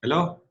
Hello?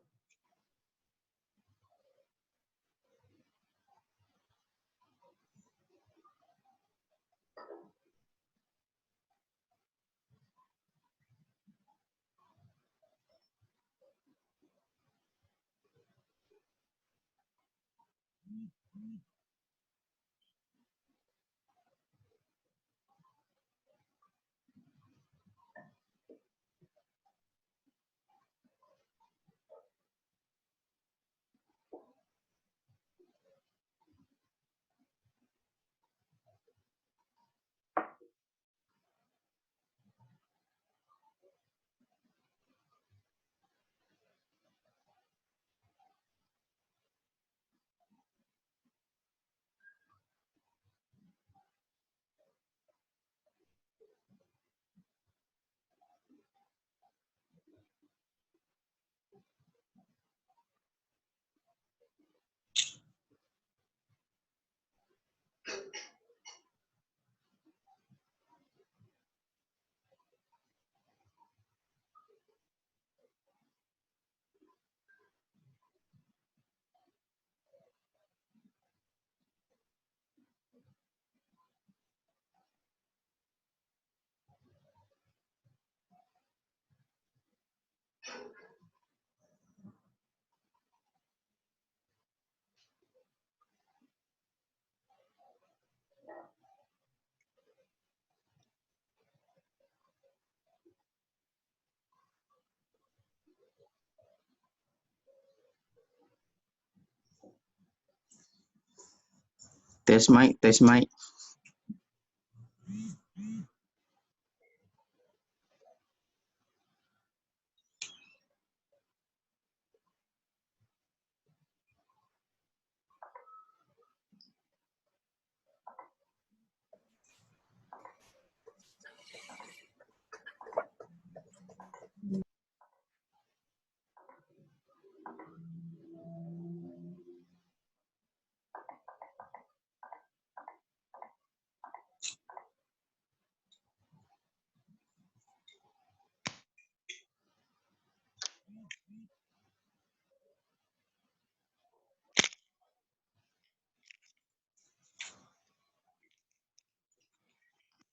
Test mic, test mic.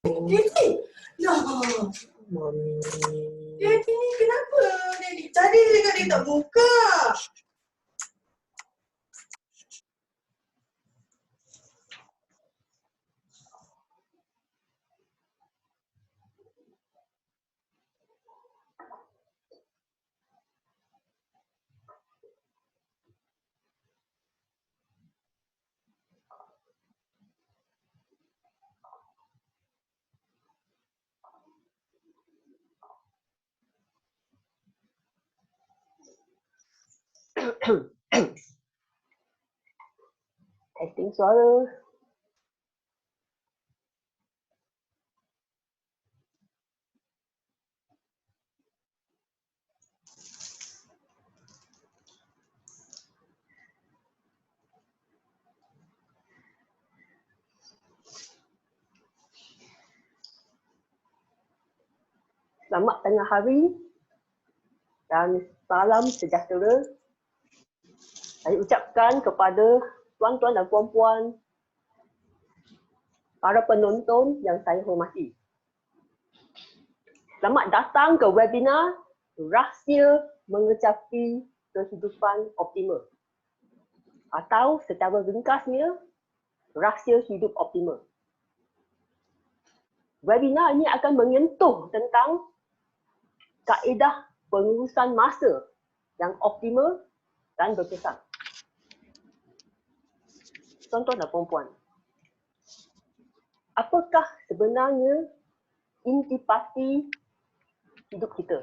Daddy, lah. Daddy ni kenapa? Daddy tadi juga dia tak buka. Testing suara. Selamat tengah hari dan salam sejahtera. Saya ucapkan kepada tuan-tuan dan puan-puan, para penonton yang saya hormati. Selamat datang ke webinar Rahsia Mengecapi Kehidupan Optimal. Atau secara ringkasnya, Rahsia Hidup Optimal. Webinar ini akan menyentuh tentang kaedah pengurusan masa yang optimal dan berkesan. Tuan-tuan dan puan-puan, apakah sebenarnya intipati hidup kita?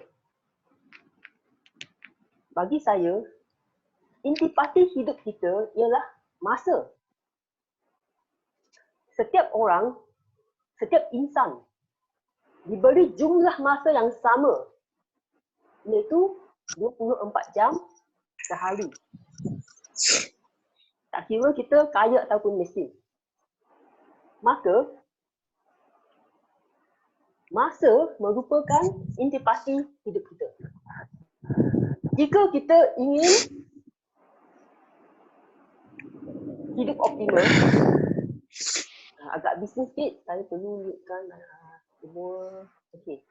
Bagi saya, intipati hidup kita ialah masa. Setiap orang, setiap insan diberi jumlah masa yang sama, iaitu 24 jam sehari. Tak kira kita kaya ataupun miskin. Maka, masa merupakan intipati hidup kita. jika kita ingin hidup optimal, agak bising sikit, saya perlu lihatkan semua. Okey.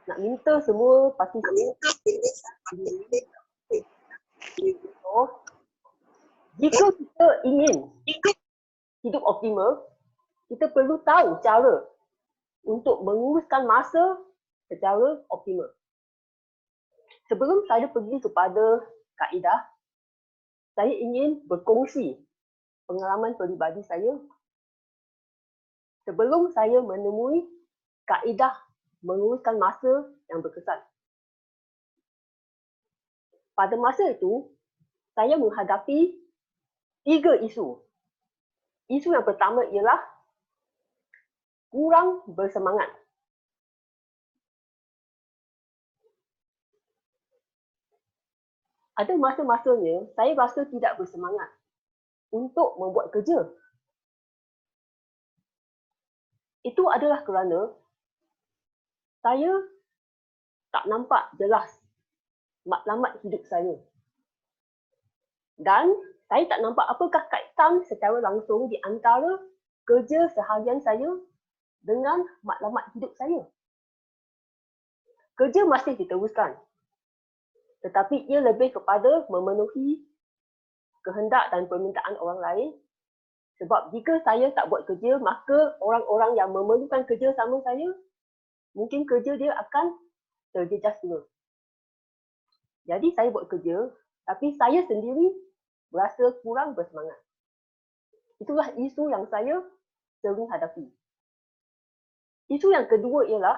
Nak minta semua participant. So, jika kita ingin hidup optimal, kita perlu tahu cara untuk menguruskan masa secara optimal. Sebelum saya pergi kepada kaedah, saya ingin berkongsi pengalaman peribadi saya sebelum saya menemui kaedah menguruskan masa yang berkesan. Pada masa itu, saya menghadapi 3 isu. Isu yang pertama ialah kurang bersemangat. Ada masa-masanya saya rasa tidak bersemangat untuk membuat kerja. Itu adalah kerana saya tak nampak jelas matlamat hidup saya. Dan saya tak nampak apakah kaitan secara langsung di antara kerja seharian saya dengan matlamat hidup saya. Kerja masih diteruskan, tetapi ia lebih kepada memenuhi kehendak dan permintaan orang lain. Sebab jika saya tak buat kerja, maka orang-orang yang memerlukan kerja sama saya, mungkin kerja dia akan terjejas dulu. Jadi saya buat kerja, tapi saya sendiri berasa kurang bersemangat. Itulah isu yang saya sering hadapi. Isu yang kedua ialah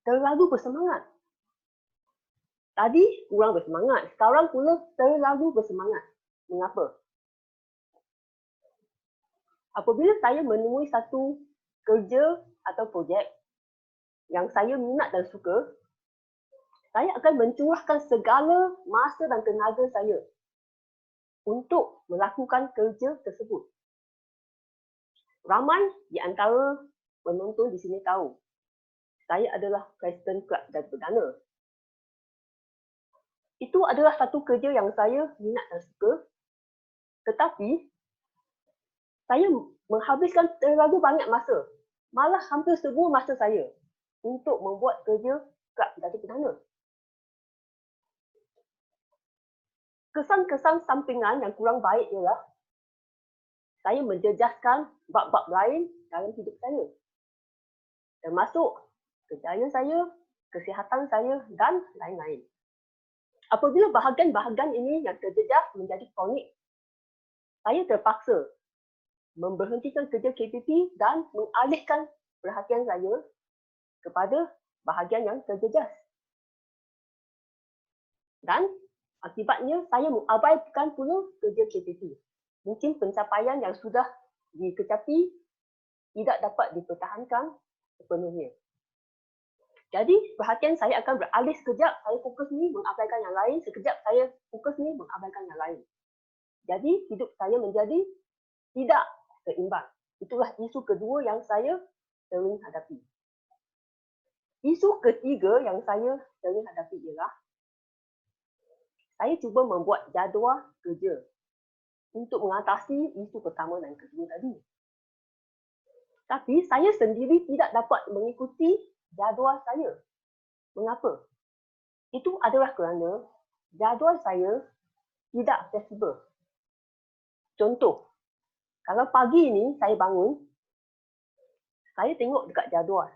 terlalu bersemangat. Tadi kurang bersemangat, sekarang pula terlalu bersemangat. Mengapa? Apabila saya menemui satu kerja atau projek yang saya minat dan suka, saya akan mencurahkan segala masa dan tenaga saya untuk melakukan kerja tersebut. Ramai di antara penonton di sini tahu, saya adalah Presiden Kelab Jaga Perdana. Itu adalah satu kerja yang saya minat dan suka, tetapi saya menghabiskan terlalu banyak masa, malah hampir semua masa saya untuk membuat kerja Kelab Jaga Perdana. Kesan-kesan sampingan yang kurang baik ialah saya menjejaskan bab-bab lain dalam hidup saya, termasuk kejayaan saya, kesihatan saya dan lain-lain. Apabila bahagian-bahagian ini yang terjejas menjadi kronik, saya terpaksa memberhentikan kerja KPP dan mengalihkan perhatian saya kepada bahagian yang terjejas. Dan akibatnya saya mengabaikan pula kerja KPP. Mungkin pencapaian yang sudah dikecapi tidak dapat dipertahankan sepenuhnya. Jadi perhatian saya akan beralih sekejap, saya fokus ni mengabaikan yang lain, sekejap saya fokus ni mengabaikan yang lain. Jadi hidup saya menjadi tidak seimbang. Itulah isu kedua yang saya sering hadapi. Isu ketiga yang saya sering hadapi ialah saya cuba membuat jadual kerja untuk mengatasi isu pertama dan kedua tadi. Tapi saya sendiri tidak dapat mengikuti jadual saya. Mengapa? Itu adalah kerana jadual saya tidak fleksibel. Contoh, kalau pagi ini saya bangun, saya tengok dekat jadual.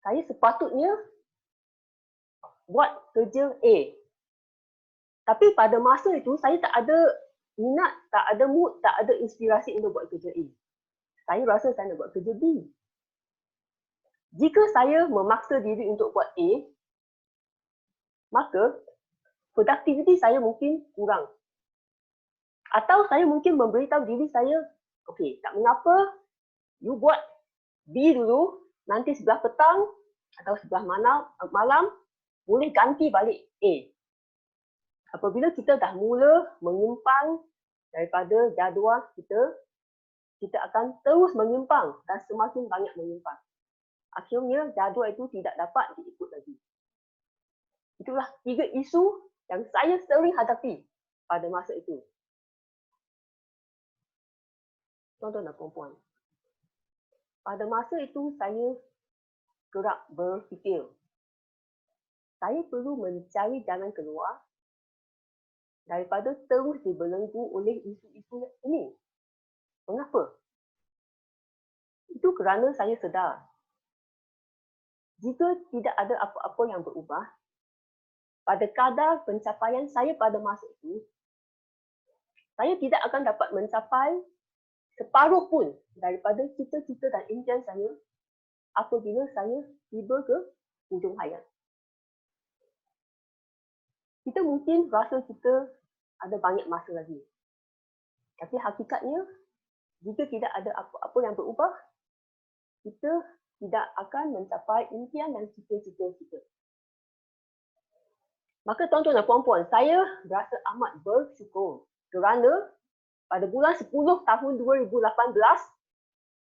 Saya sepatutnya buat kerja A. Tapi pada masa itu saya tak ada minat, tak ada mood, tak ada inspirasi untuk buat kerja A. Saya rasa saya nak buat kerja B. Jika saya memaksa diri untuk buat A, maka produktiviti saya mungkin kurang. Atau saya mungkin memberitahu diri saya, okey, tak mengapa, you buat B dulu, nanti sebelah petang atau sebelah malam boleh ganti balik A. Apabila kita dah mula menyimpang daripada jadual kita, kita akan terus menyimpang dan semakin banyak menyimpang. Akhirnya jadual itu tidak dapat diikut lagi. Itulah 3 isu yang saya sering hadapi pada masa itu. Tuan-tuan dan puan-puan, pada masa itu saya kerap berfikir, saya perlu mencari jalan keluar daripada terus dibelenggu oleh isu-isu ini. Mengapa? Itu kerana saya sedar, jika tidak ada apa-apa yang berubah, pada kadar pencapaian saya pada masa itu, saya tidak akan dapat mencapai separuh pun daripada cita-cita dan impian saya apabila saya tiba ke hujung hayat. Kita mungkin rasa kita ada banyak masa lagi. Tapi hakikatnya, jika tidak ada apa-apa yang berubah, kita tidak akan mencapai impian dan cita-cita kita. Maka tuan-tuan dan puan-puan, saya rasa amat bersyukur kerana pada bulan 10 tahun 2018,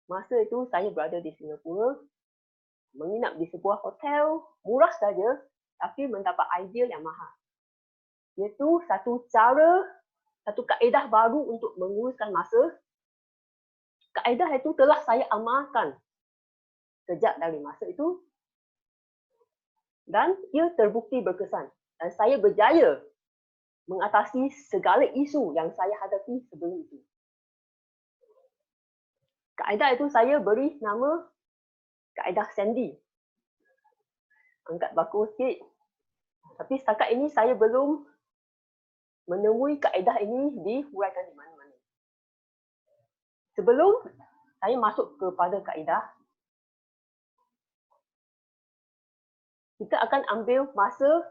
masa itu saya berada di Singapura, menginap di sebuah hotel murah saja, tapi mendapat idea yang mahal. Iaitu satu kaedah baru untuk menguruskan masa. Kaedah itu telah saya amalkan sejak dari masa itu dan ia terbukti berkesan. Dan saya berjaya mengatasi segala isu yang saya hadapi sebelum itu. Kaedah itu saya beri nama kaedah Sandy. Angkat baku sikit. Tapi setakat ini saya belum menemui kaedah ini dihuraikan di mana-mana. Sebelum saya masuk kepada kaedah, kita akan ambil masa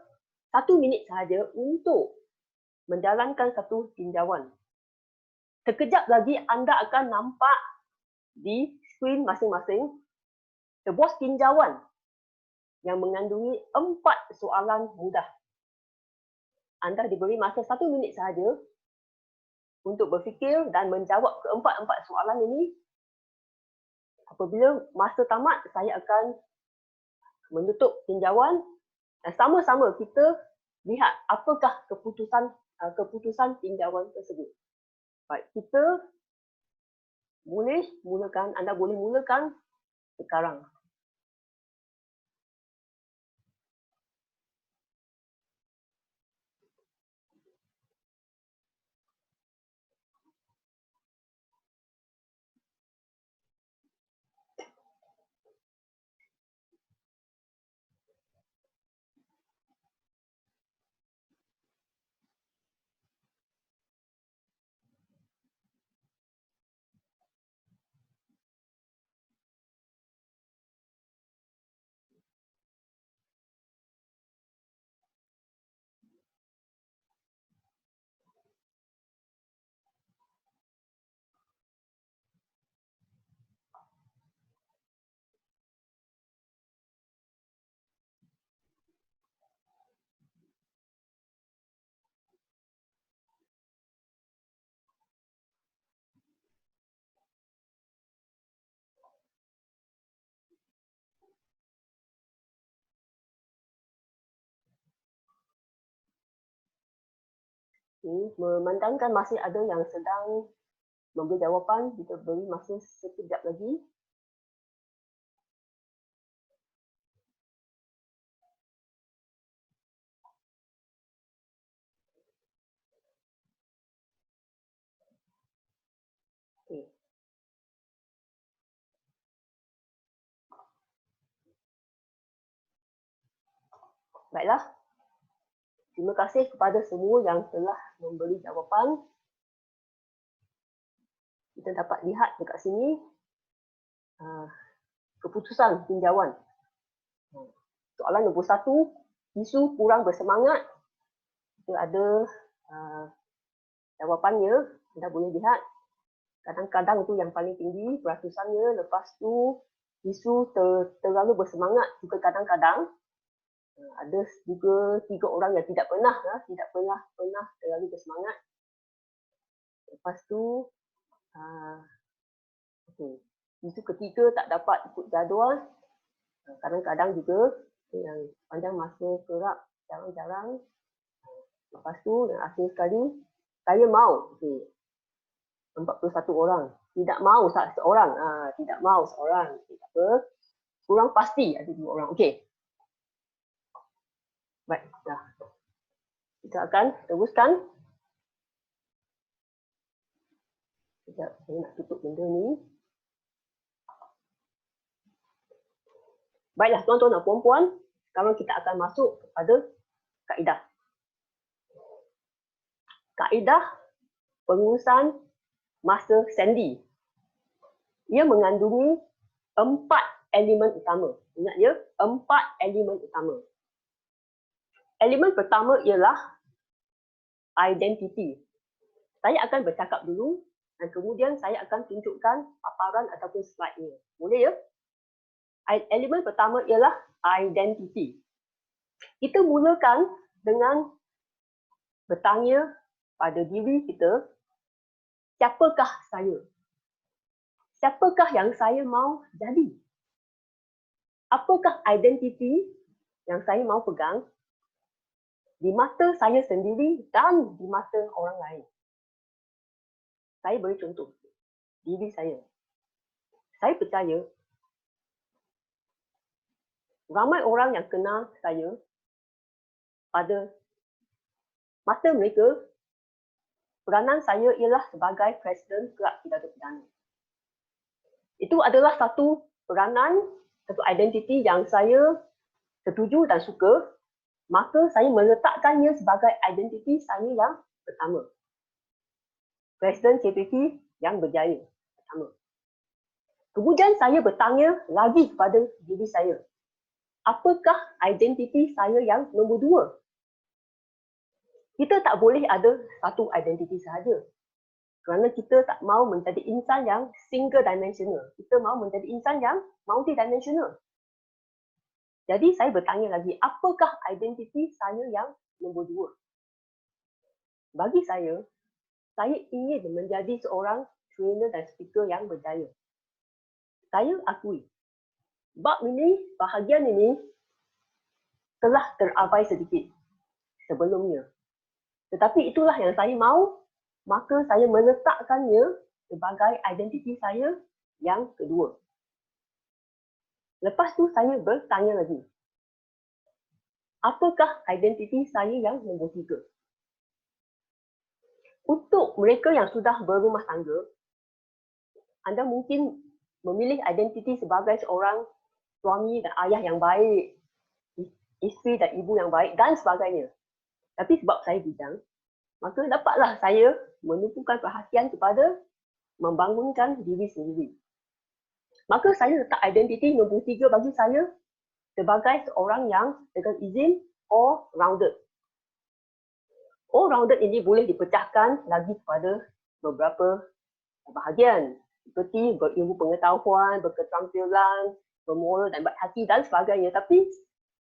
1 minit sahaja untuk menjalankan satu tinjauan. Sekejap lagi anda akan nampak di skrin masing-masing sebuah tinjauan yang mengandungi 4 soalan mudah. Anda diberi masa 1 minit sahaja untuk berfikir dan menjawab keempat-empat soalan ini. Apabila masa tamat, saya akan menutup tinjauan dan sama-sama kita lihat apakah keputusan tinjauan tersebut. Baik, kita boleh mulakan, anda boleh mulakan sekarang. Memandangkan masih ada yang sedang memberi jawapan, kita beri masa sekejap lagi. Okay. Baiklah. Terima kasih kepada semua yang telah memberi jawapan. Kita dapat lihat dekat sini keputusan tinjauan. Soalan nombor 1, isu kurang bersemangat. Kita ada jawapannya, anda boleh lihat. Kadang-kadang itu yang paling tinggi peratusannya, lepas tu isu terlalu bersemangat juga kadang-kadang. Ada juga 3 orang yang tidak pernah terlalu bersemangat. Lepas tu isu ketiga tak dapat ikut jadual. Kadang-kadang juga yang panjang masa kerap jarang-jarang. Lepas tu, yang akhir sekali, saya mau. Okay. 41 orang. Tidak mau seorang. Tidak mau seorang. Okay, tak apa. Kurang pasti ada 2 orang. Okey. Baik, dah. Kita akan teruskan. Sekejap, saya nak tutup benda ni. Baiklah, tuan-tuan dan puan-puan. Sekarang kita akan masuk kepada kaedah. Kaedah pengurusan masa sendi. Ia mengandungi 4 elemen utama. Ingat ya, 4 elemen utama. Elemen pertama ialah identiti. Saya akan bercakap dulu dan kemudian saya akan tunjukkan paparan ataupun slide-nya. Boleh ya? Elemen pertama ialah identiti. Kita mulakan dengan bertanya pada diri kita, siapakah saya? Siapakah yang saya mau jadi? Apakah identiti yang saya mau pegang di mata saya sendiri dan di mata orang lain? Saya beri contoh diri saya. Saya percaya ramai orang yang kenal saya pada masa mereka, peranan saya ialah sebagai Presiden Kelab Pidana Pidana. Itu adalah satu peranan, satu identiti yang saya setuju dan suka, maka saya meletakkannya sebagai identiti saya yang pertama. Presiden CPP yang berjaya pertama. Kemudian saya bertanya lagi kepada diri saya, apakah identiti saya yang nombor 2? Kita tak boleh ada satu identiti sahaja. Kerana kita tak mahu menjadi insan yang single dimensional. Kita mahu menjadi insan yang multidimensional. Jadi saya bertanya lagi, apakah identiti saya yang nombor 2? Bagi saya ingin menjadi seorang trainer dan speaker yang berjaya. Saya akui, bab ini, bahagian ini telah terabai sedikit sebelumnya. Tetapi itulah yang saya mahu, maka saya meletakkannya sebagai identiti saya yang kedua. Lepas tu saya bertanya lagi, apakah identiti saya yang nombor 3? Untuk mereka yang sudah berumah tangga, anda mungkin memilih identiti sebagai seorang suami dan ayah yang baik, isteri dan ibu yang baik dan sebagainya. Tapi sebab saya bujang, maka dapatlah saya menumpukan perhatian kepada membangunkan diri sendiri. Maka saya letak identiti nombor 3 bagi saya sebagai seorang yang dengan izin all-rounded. All-rounded ini boleh dipecahkan lagi kepada beberapa bahagian seperti berilmu pengetahuan, berketerampilan, bermoral dan baik hati dan sebagainya. Tapi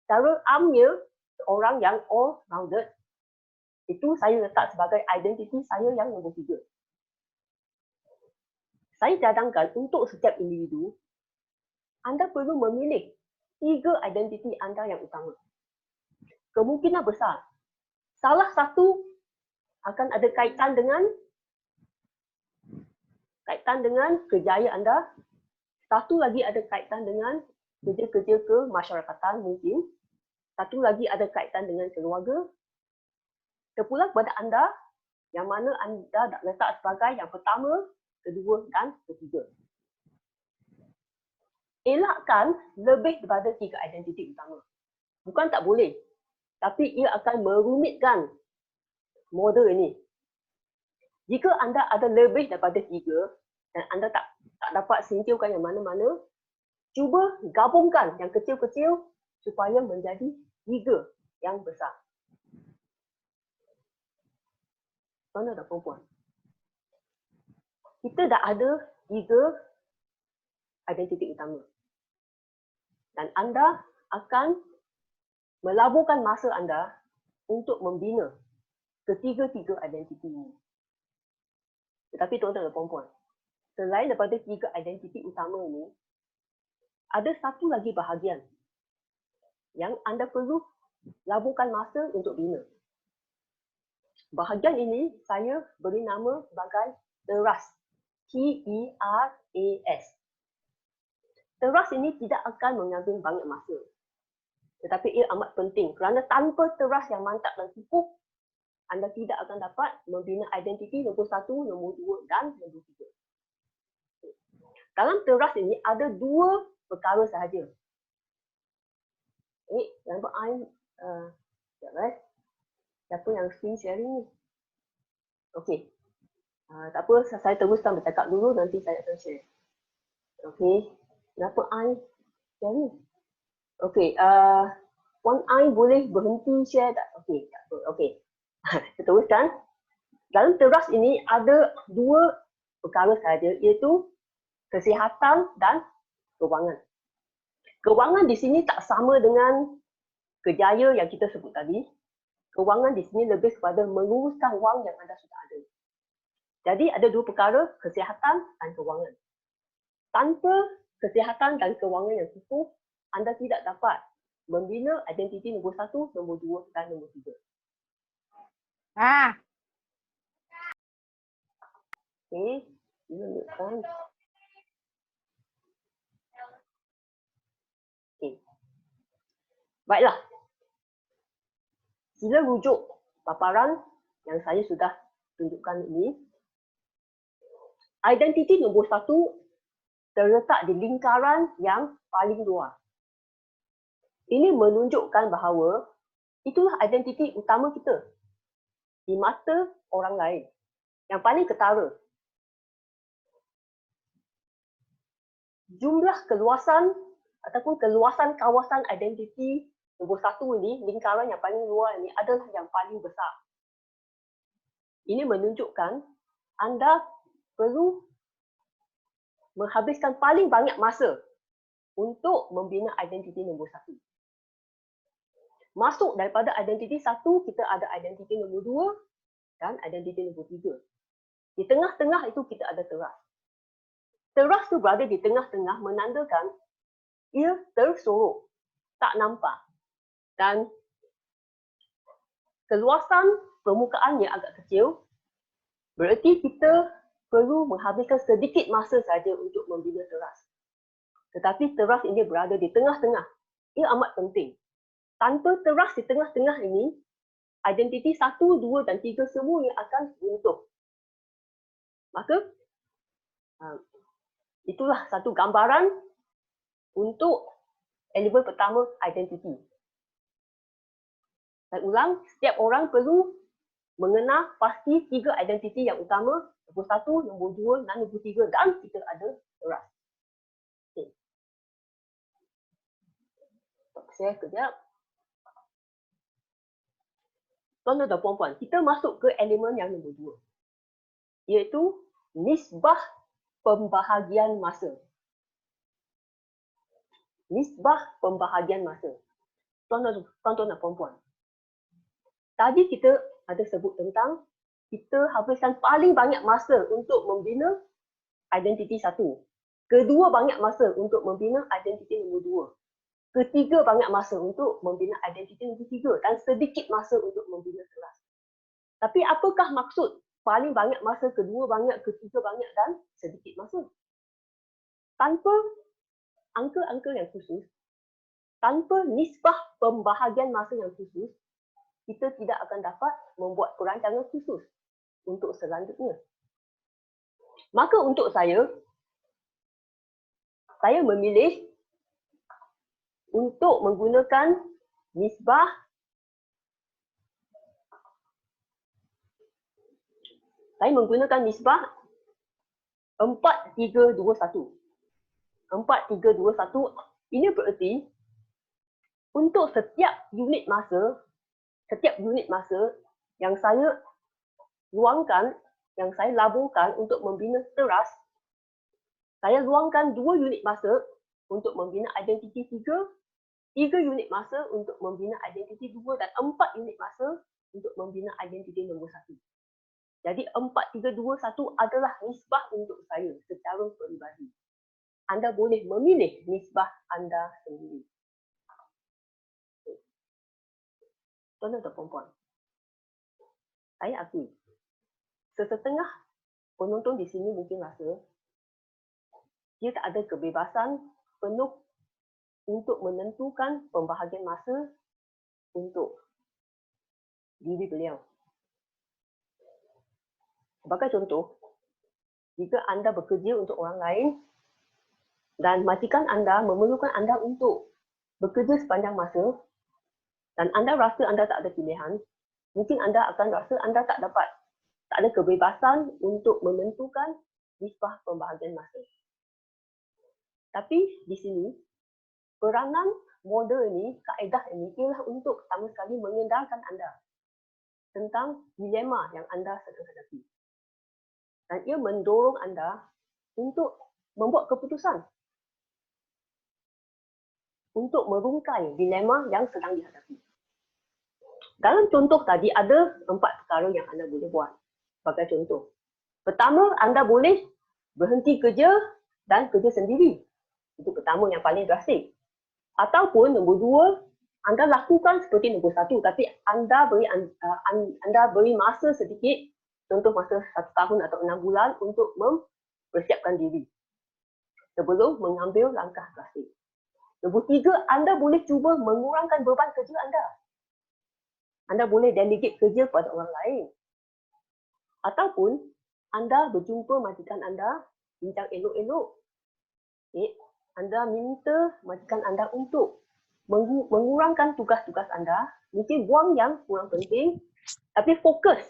secara amnya, seorang yang all-rounded itu saya letak sebagai identiti saya yang nombor 3. Saya cadangkan untuk setiap individu, anda perlu memilih 3 identiti anda yang utama. Kemungkinan besar, salah satu akan ada kaitan dengan kejayaan anda. Satu lagi ada kaitan dengan kerja-kerja kemasyarakatan mungkin. Satu lagi ada kaitan dengan keluarga. Terpulang kepada anda, yang mana anda nak letak sebagai yang pertama, kedua dan ketiga. Elakkan lebih daripada 3 identiti utama. Bukan tak boleh, tapi ia akan merumitkan model ini. Jika anda ada lebih daripada 3 dan anda tak dapat singkirkan yang mana-mana, cuba gabungkan yang kecil-kecil supaya menjadi 3 yang besar. Tuan dan perempuan, kita dah ada 3 identiti utama. Dan anda akan melaburkan masa anda untuk membina ketiga-tiga identiti ini. Tetapi tuan-tuan dan perempuan, selain daripada 3 identiti utama ini, ada satu lagi bahagian yang anda perlu laburkan masa untuk bina. Bahagian ini saya beri nama sebagai teras. T-E-R-A-S. Teras ini tidak akan mengambil banyak masa. Tetapi ia amat penting kerana tanpa teras yang mantap dan kukuh, anda tidak akan dapat membina identiti nombor 1, nombor 2 dan nombor 3. Dalam teras ini ada 2 perkara sahaja. Nampak sekejap siapa yang screen sharing ni? Okey. Tak apa, saya teruskan bercakap dulu, nanti saya akan share. Okey. Kenapa I sharing? Okey. Puan I boleh berhenti share tak? Okey, tak apa. Okey. Saya teruskan. Dalam teras ini ada 2 perkara sahaja, iaitu kesihatan dan kewangan. Kewangan di sini tak sama dengan kejaya yang kita sebut tadi. Kewangan di sini lebih kepada menguruskan wang yang anda sudah ada. Jadi ada 2 perkara, kesihatan dan kewangan. Tanpa kesihatan dan kewangan yang kukuh, anda tidak dapat membina identiti nombor 1, nombor 2 dan nombor 3. Okey, tunjukkan. Okey. Baiklah. Sila rujuk paparan yang saya sudah tunjukkan ini. Identiti nombor 1 terletak di lingkaran yang paling luar. Ini menunjukkan bahawa itulah identiti utama kita di mata orang lain, yang paling ketara. Jumlah keluasan ataupun keluasan kawasan identiti nombor 1 ini, lingkaran yang paling luar ini adalah yang paling besar. Ini menunjukkan anda perlu menghabiskan paling banyak masa untuk membina identiti nombor 1. Masuk daripada identiti 1, kita ada identiti nombor 2 dan identiti nombor 3. Di tengah-tengah itu kita ada teras. Teras tu berada di tengah-tengah menandakan ia tersorok, tak nampak. Dan keluasan permukaannya agak kecil, bererti kita perlu menghabiskan sedikit masa saja untuk membina teras. Tetapi teras ini berada di tengah-tengah. Ia amat penting. Tanpa teras di tengah-tengah ini, identiti 1, 2 dan 3 semuanya akan runtuh. Maka, itulah satu gambaran untuk elemen pertama, identiti. Saya ulang, setiap orang perlu mengenal pasti 3 identiti yang utama, nombor 1, nombor 2 dan nombor 3, dan kita ada teras. Okay. Saya kejap. Tuan-tuan dan puan-puan, kita masuk ke elemen yang nombor 2, iaitu nisbah pembahagian masa. Nisbah pembahagian masa. Tuan-tuan dan puan-puan, tadi kita ada sebut tentang kita habiskan paling banyak masa untuk membina identiti 1. Kedua, banyak masa untuk membina identiti nombor 2. Ketiga, banyak masa untuk membina identiti nombor 3 dan sedikit masa untuk membina teras. Tapi apakah maksud paling banyak masa, kedua banyak, ketiga banyak dan sedikit masa? Tanpa angka-angka yang khusus, tanpa nisbah pembahagian masa yang khusus, kita tidak akan dapat membuat perancangan khusus untuk selanjutnya. Maka untuk saya memilih untuk menggunakan nisbah saya menggunakan nisbah 4-3-2-1. 4-3-2-1 ini bererti untuk setiap unit masa yang saya luangkan, yang saya laburkan untuk membina teras, saya luangkan 2 unit masa untuk membina identiti 3 unit masa untuk membina identiti 2 dan 4 unit masa untuk membina identiti nombor 1. Jadi 4-3-2-1 adalah nisbah untuk saya secara peribadi. Anda boleh memilih nisbah anda sendiri. tuan atau perempuan. Saya akui, setengah penonton di sini mungkin rasa dia tak ada kebebasan penuh untuk menentukan pembahagian masa untuk diri beliau. Sebagai contoh, jika anda bekerja untuk orang lain dan majikan anda memerlukan anda untuk bekerja sepanjang masa dan anda rasa anda tak ada pilihan, mungkin anda akan rasa anda tak ada kebebasan untuk menentukan nisbah pembahagian masa. Tapi di sini, peranan model ini, kaedah ini ialah untuk pertama sekali menyedarkan anda tentang dilema yang anda sedang hadapi. Dan ia mendorong anda untuk membuat keputusan untuk merungkai dilema yang sedang dihadapi. Dalam contoh tadi ada 4 perkara yang anda boleh buat. Sebagai contoh, pertama, anda boleh berhenti kerja dan kerja sendiri. Itu pertama yang paling drastik. Ataupun nombor 2, anda lakukan seperti nombor 1, tapi anda beri masa sedikit, contoh masa 1 tahun atau 6 bulan untuk mempersiapkan diri sebelum mengambil langkah drastik. Nombor 3, anda boleh cuba mengurangkan beban kerja anda. Anda boleh delegate kerja pada orang lain. Ataupun anda berjumpa majikan anda, bincang elok-elok. Anda minta majikan anda untuk mengurangkan tugas-tugas anda, mungkin buang yang kurang penting, tapi fokus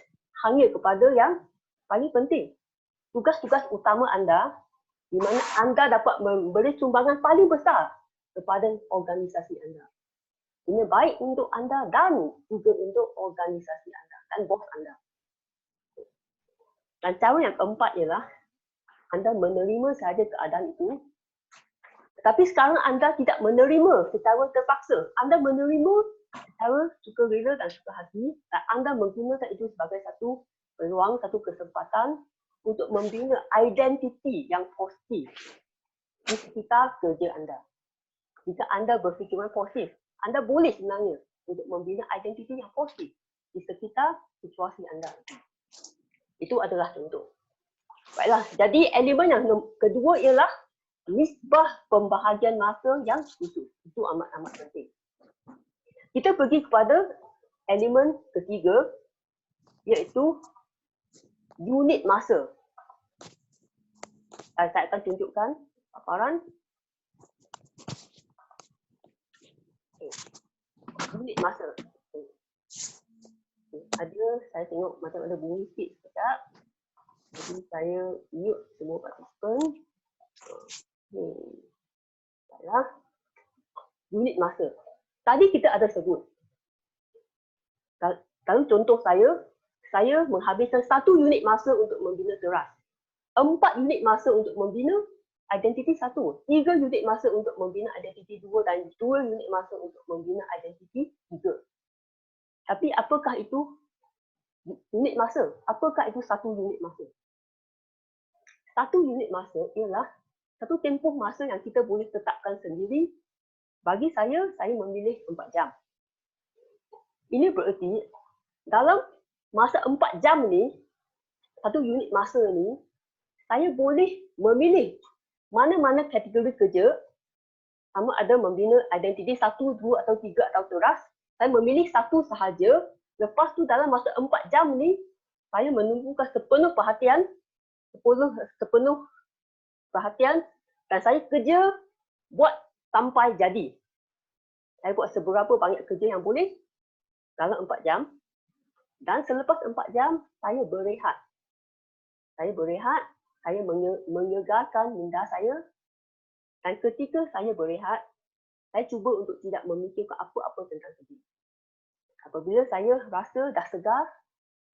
hanya kepada yang paling penting. Tugas-tugas utama anda, di mana anda dapat memberi sumbangan paling besar kepada organisasi anda. Ini baik untuk anda dan juga untuk organisasi anda dan bos anda. Dan cara yang keempat ialah anda menerima sahaja keadaan itu. Tetapi sekarang anda tidak menerima secara terpaksa. Anda menerima secara sukarela dan suka hati dan anda menggunakan itu sebagai satu peluang, satu kesempatan untuk membina identiti yang positif di sekitar kerja anda. Jika anda berfikiran positif, anda boleh sebenarnya untuk membina identiti yang positif di sekitar situasi anda. Itu adalah contoh. Baiklah, jadi elemen yang kedua ialah nisbah pembahagian masa yang khusus. Itu amat-amat penting. Kita pergi kepada elemen ketiga, iaitu unit masa. Saya akan tunjukkan paparan. Unit masa. Saya tengok macam ada bunyi sikit sekejap. Jadi saya mute semua participant. Baiklah. Unit masa. Tadi kita ada sebut. Kalau contoh saya menghabiskan 1 unit masa untuk membina teras. 4 unit masa untuk membina identiti 1. 3 unit masa untuk membina identiti 2 dan 2 unit masa untuk membina identiti 3. Tapi apakah itu unit masa? Apakah itu 1 unit masa? 1 unit masa ialah satu tempoh masa yang kita boleh tetapkan sendiri. Bagi saya memilih 4 jam. Ini bererti dalam masa 4 jam ni, 1 unit masa ni, saya boleh memilih mana-mana kategori kerja, sama ada membina identiti 1, 2 atau 3 atau teras. Saya memilih 1 sahaja. Lepas tu dalam masa 4 jam ni, saya menumpukan sepenuh perhatian dan saya kerja buat sampai jadi. Saya buat seberapa banyak kerja yang boleh dalam 4 jam. Dan selepas 4 jam, saya berehat. Saya menyegarkan minda saya. Dan ketika saya berehat, saya cuba untuk tidak memikirkan apa-apa tentang kerja. Apabila saya rasa dah segar,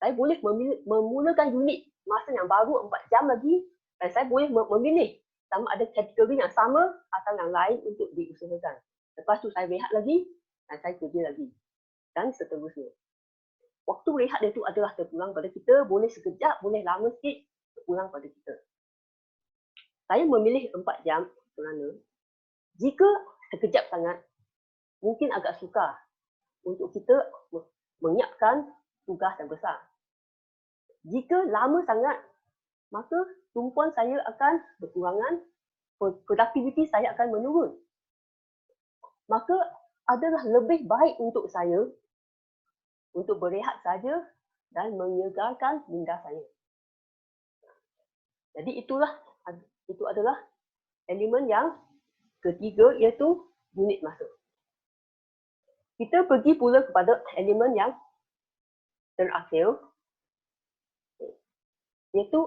saya boleh memulakan unit masa yang baru 4 jam lagi dan saya boleh memilih sama ada kategori yang sama atau yang lain untuk diusahakan. Lepas tu saya rehat lagi dan saya kerja lagi. Dan seterusnya. Waktu rehat itu adalah terpulang pada kita, boleh sekejap, boleh lama sikit, terpulang pada kita. Saya memilih 4 jam kerana jika sekejap sangat, mungkin agak sukar untuk kita menyiapkan tugas yang besar. Jika lama sangat, maka tumpuan saya akan berkurangan, produktiviti saya akan menurun. Maka adalah lebih baik untuk saya untuk berehat saja dan menyegarkan minda saya. Jadi itu adalah elemen yang ketiga, iaitu unit masa. Kita pergi pula kepada elemen yang terakhir, iaitu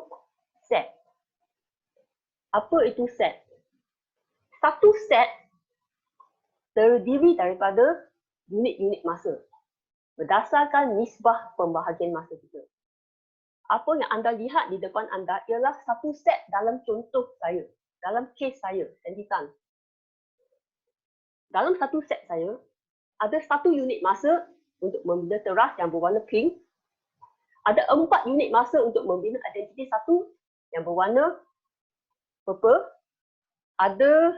set. Apa itu set? Satu set terdiri daripada unit-unit masa berdasarkan nisbah pembahagian masa kita. Apa yang anda lihat di depan anda ialah satu set dalam contoh saya, dalam kes saya, Sandy Tan. Dalam satu set saya, ada satu unit masa untuk membina teras yang berwarna pink. Ada 4 unit masa untuk membina identiti satu yang berwarna purple. Ada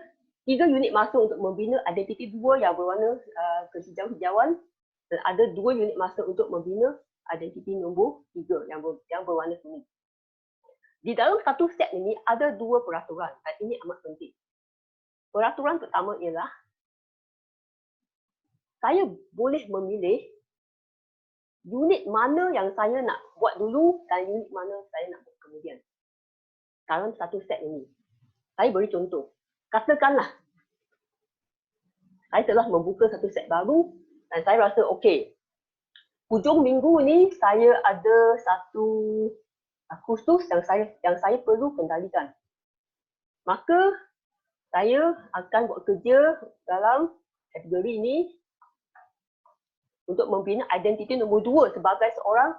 3 unit masa untuk membina identiti 2 yang berwarna kehijau-hijauan. Dan ada 2 unit masa untuk membina identiti nombor 3 yang berwarna kuning. Di dalam satu set ini ada 2 peraturan dan ini amat penting. Peraturan pertama ialah saya boleh memilih unit mana yang saya nak buat dulu dan unit mana saya nak buat kemudian. Dalam satu set ini. Saya beri contoh. Katakanlah saya telah membuka satu set baru dan saya rasa okey. Hujung minggu ni saya ada satu kursus yang saya perlu kendalikan. Maka saya akan buat kerja dalam kategori ini untuk membina identiti nombor 2 sebagai seorang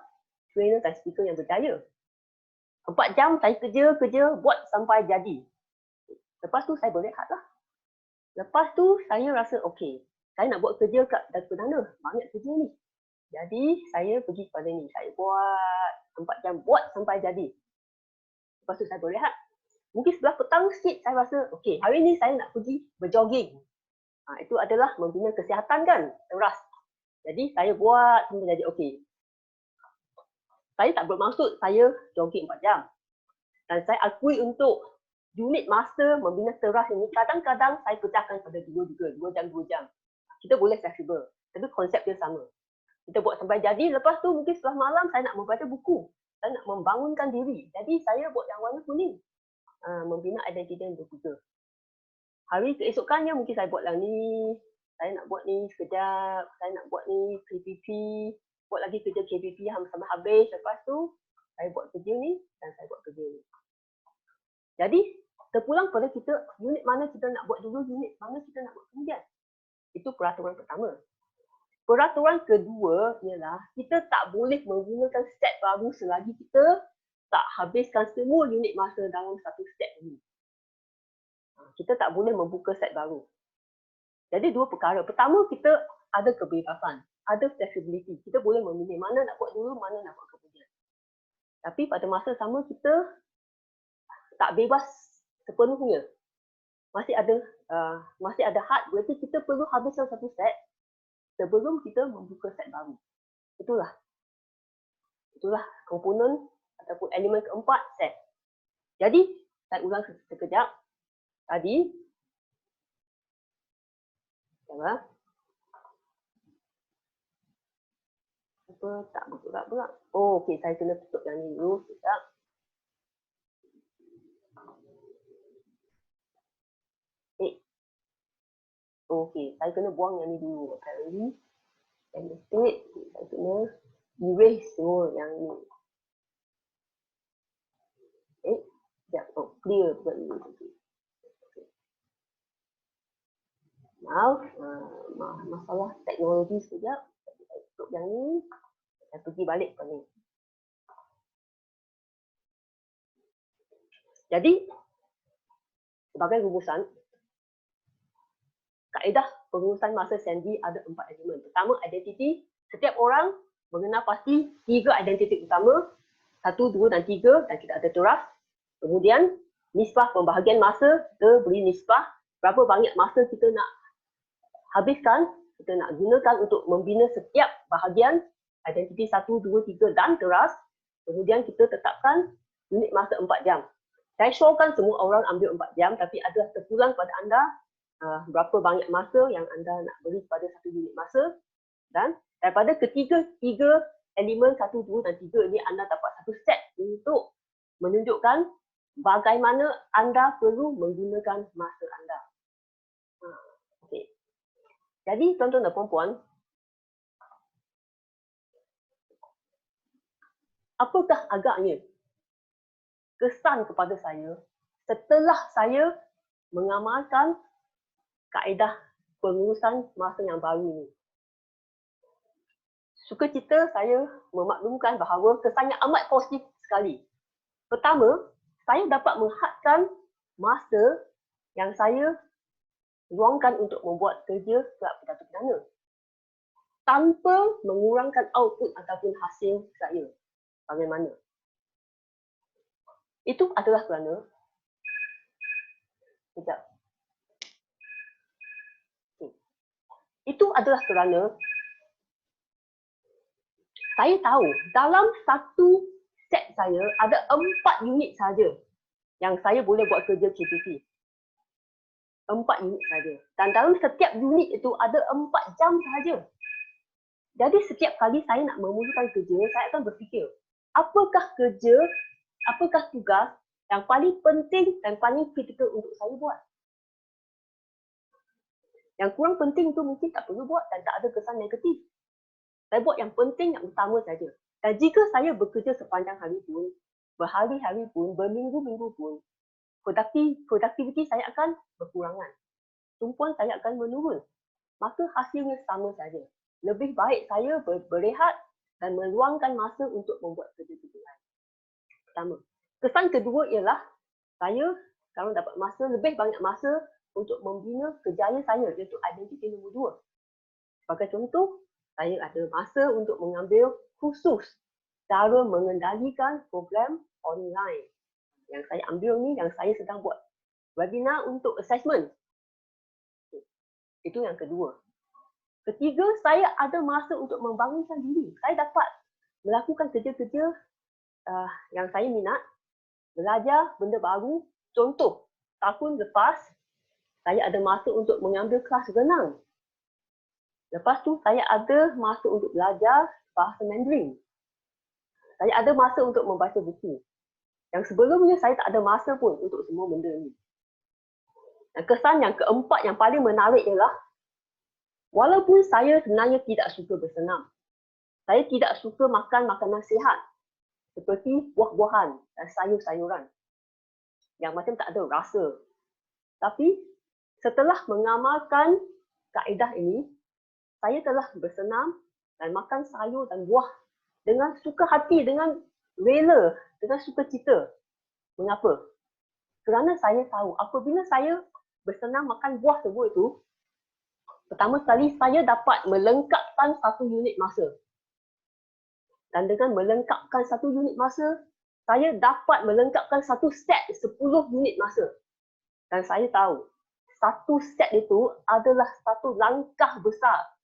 trainer dan speaker yang berjaya. 4 jam saya kerja buat sampai jadi. Lepas tu saya berehat lah. Lepas tu saya rasa okey, saya nak buat kerja kat perdana, banyak kerja ni. Jadi saya pergi kepada ni, saya buat 4 jam, buat sampai jadi. Lepas tu saya berehat. Mungkin sebelah petang sikit saya rasa, okey, hari ni saya nak pergi berjogging. Itu adalah membina kesihatan kan, teras. Jadi saya buat sampai jadi okey. Saya tak bermaksud saya jogging 4 jam. Dan saya akui untuk unit masa membina teras ini, kadang-kadang saya pecahkan pada 2 juga, 2 jam, 2 jam. Kita boleh fleksibel, tapi konsep dia sama. Kita buat sampai jadi, lepas tu mungkin setelah malam saya nak membaca buku. Saya nak membangunkan diri. Jadi saya buat yang warna kuning. Membina identiti yang berkuda. Hari keesokannya mungkin saya buat lah ni. Saya nak buat ni sekejap. Saya nak buat ni KPP. Buat lagi kerja KPP sampai habis. Lepas tu saya buat kerja ni dan saya buat kerja ni. Jadi terpulang pada kita, unit mana kita nak buat dulu, unit mana kita nak buat kemudian. Itu peraturan pertama. Peraturan kedua ialah kita tak boleh menggunakan set baru selagi kita tak habiskan semua unit masa dalam satu set ini. Kita tak boleh membuka set baru. Jadi 2 perkara. Pertama, kita ada kebebasan, ada flexibility. Kita boleh memilih mana nak buat dulu, mana nak buat kemudian. Tapi pada masa sama kita tak bebas sepenuhnya. Masih ada had, berarti kita perlu habiskan satu set sebelum kita membuka set baru. Itulah komponen ataupun elemen keempat set. Jadi, saya ulang sekejap. Tadi, apa tak bergerak-gerak. Oh, okey, saya kena tutup yang ni dulu sekejap. Okey, saya kena buang yang ni dulu. Apparently, saya kena erase semua yang ni. Sekejap. Oh, clear buat ni. Maaf, masalah teknologi sekejap. Saya tutup yang ni. Saya pergi balik ke ni. Jadi, sebagai rumusan, kaedah pengurusan masa Sandy ada 4 elemen. Pertama, identiti. Setiap orang mengenal pasti 3 identiti utama. 1, 2 dan 3 dan kita ada teras. Kemudian, nisbah pembahagian masa. Kita beri nisbah berapa banyak masa kita nak habiskan, kita nak gunakan untuk membina setiap bahagian identiti 1, 2, 3 dan teras. Kemudian kita tetapkan unit masa 4 jam. Saya syorkan semua orang ambil 4 jam, tapi ada terpulang pada anda berapa banyak masa yang anda nak beri pada satu unit masa. Dan daripada tiga elemen 1, 2 dan 3 ini anda dapat satu set untuk menunjukkan bagaimana anda perlu menggunakan masa anda. Okay. Jadi tuan-tuan dan puan-puan, apakah agaknya kesan kepada saya setelah saya mengamalkan kaedah pengurusan masa yang baru ini? Sukacita saya memaklumkan bahawa kesannya amat positif sekali. Pertama, saya dapat menghadkan masa yang saya luangkan untuk membuat kerja kelab pidato pidana tanpa mengurangkan output ataupun hasil saya. Bagaimana? Itu adalah kerana saya tahu dalam satu set saya ada 4 unit saja yang saya boleh buat kerja KPP. 4 unit saja. Dan dalam setiap unit itu ada 4 jam sahaja. Jadi setiap kali saya nak memulakan kerja, saya akan berfikir, apakah tugas yang paling penting dan paling kritikal untuk saya buat. Yang kurang penting itu mungkin tak perlu buat dan tak ada kesan negatif. Saya buat yang penting, yang utama saja. Dan jika saya bekerja sepanjang hari pun, berhari-hari pun, berminggu-minggu pun, produktiviti saya akan berkurangan. Tumpuan saya akan menurun. Maka hasilnya sama saja. Lebih baik saya berehat dan meluangkan masa untuk membuat kerja-kerja lain. Pertama. Kesan kedua ialah saya sekarang dapat masa, lebih banyak masa untuk membina kejayaan saya, iaitu identiti nombor 2. Sebagai contoh, saya ada masa untuk mengambil kursus cara mengendalikan program online. Yang saya ambil ni, yang saya sedang buat webinar untuk assessment. Itu yang kedua. Ketiga, saya ada masa untuk membangunkan diri. Saya dapat melakukan kerja-kerja yang saya minat, belajar benda baru. Contoh, tahun lepas, saya ada masa untuk mengambil kelas renang. Lepas tu, saya ada masa untuk belajar bahasa Mandarin. Saya ada masa untuk membaca buku. Yang sebelumnya, saya tak ada masa pun untuk semua benda ni. Dan kesan yang keempat yang paling menarik ialah, walaupun saya sebenarnya tidak suka bersenam, saya tidak suka makan makanan sihat, seperti buah-buahan dan sayur-sayuran yang macam tak ada rasa. Tapi, setelah mengamalkan kaedah ini, saya telah bersenam dan makan sayur dan buah dengan suka hati, dengan rela, dengan sukacita. Mengapa? Kerana saya tahu apabila saya bersenam makan buah semua itu, pertama sekali saya dapat melengkapkan satu unit masa. Dan dengan melengkapkan satu unit masa, saya dapat melengkapkan satu set 10 unit masa. Dan saya tahu, satu set itu adalah satu langkah besar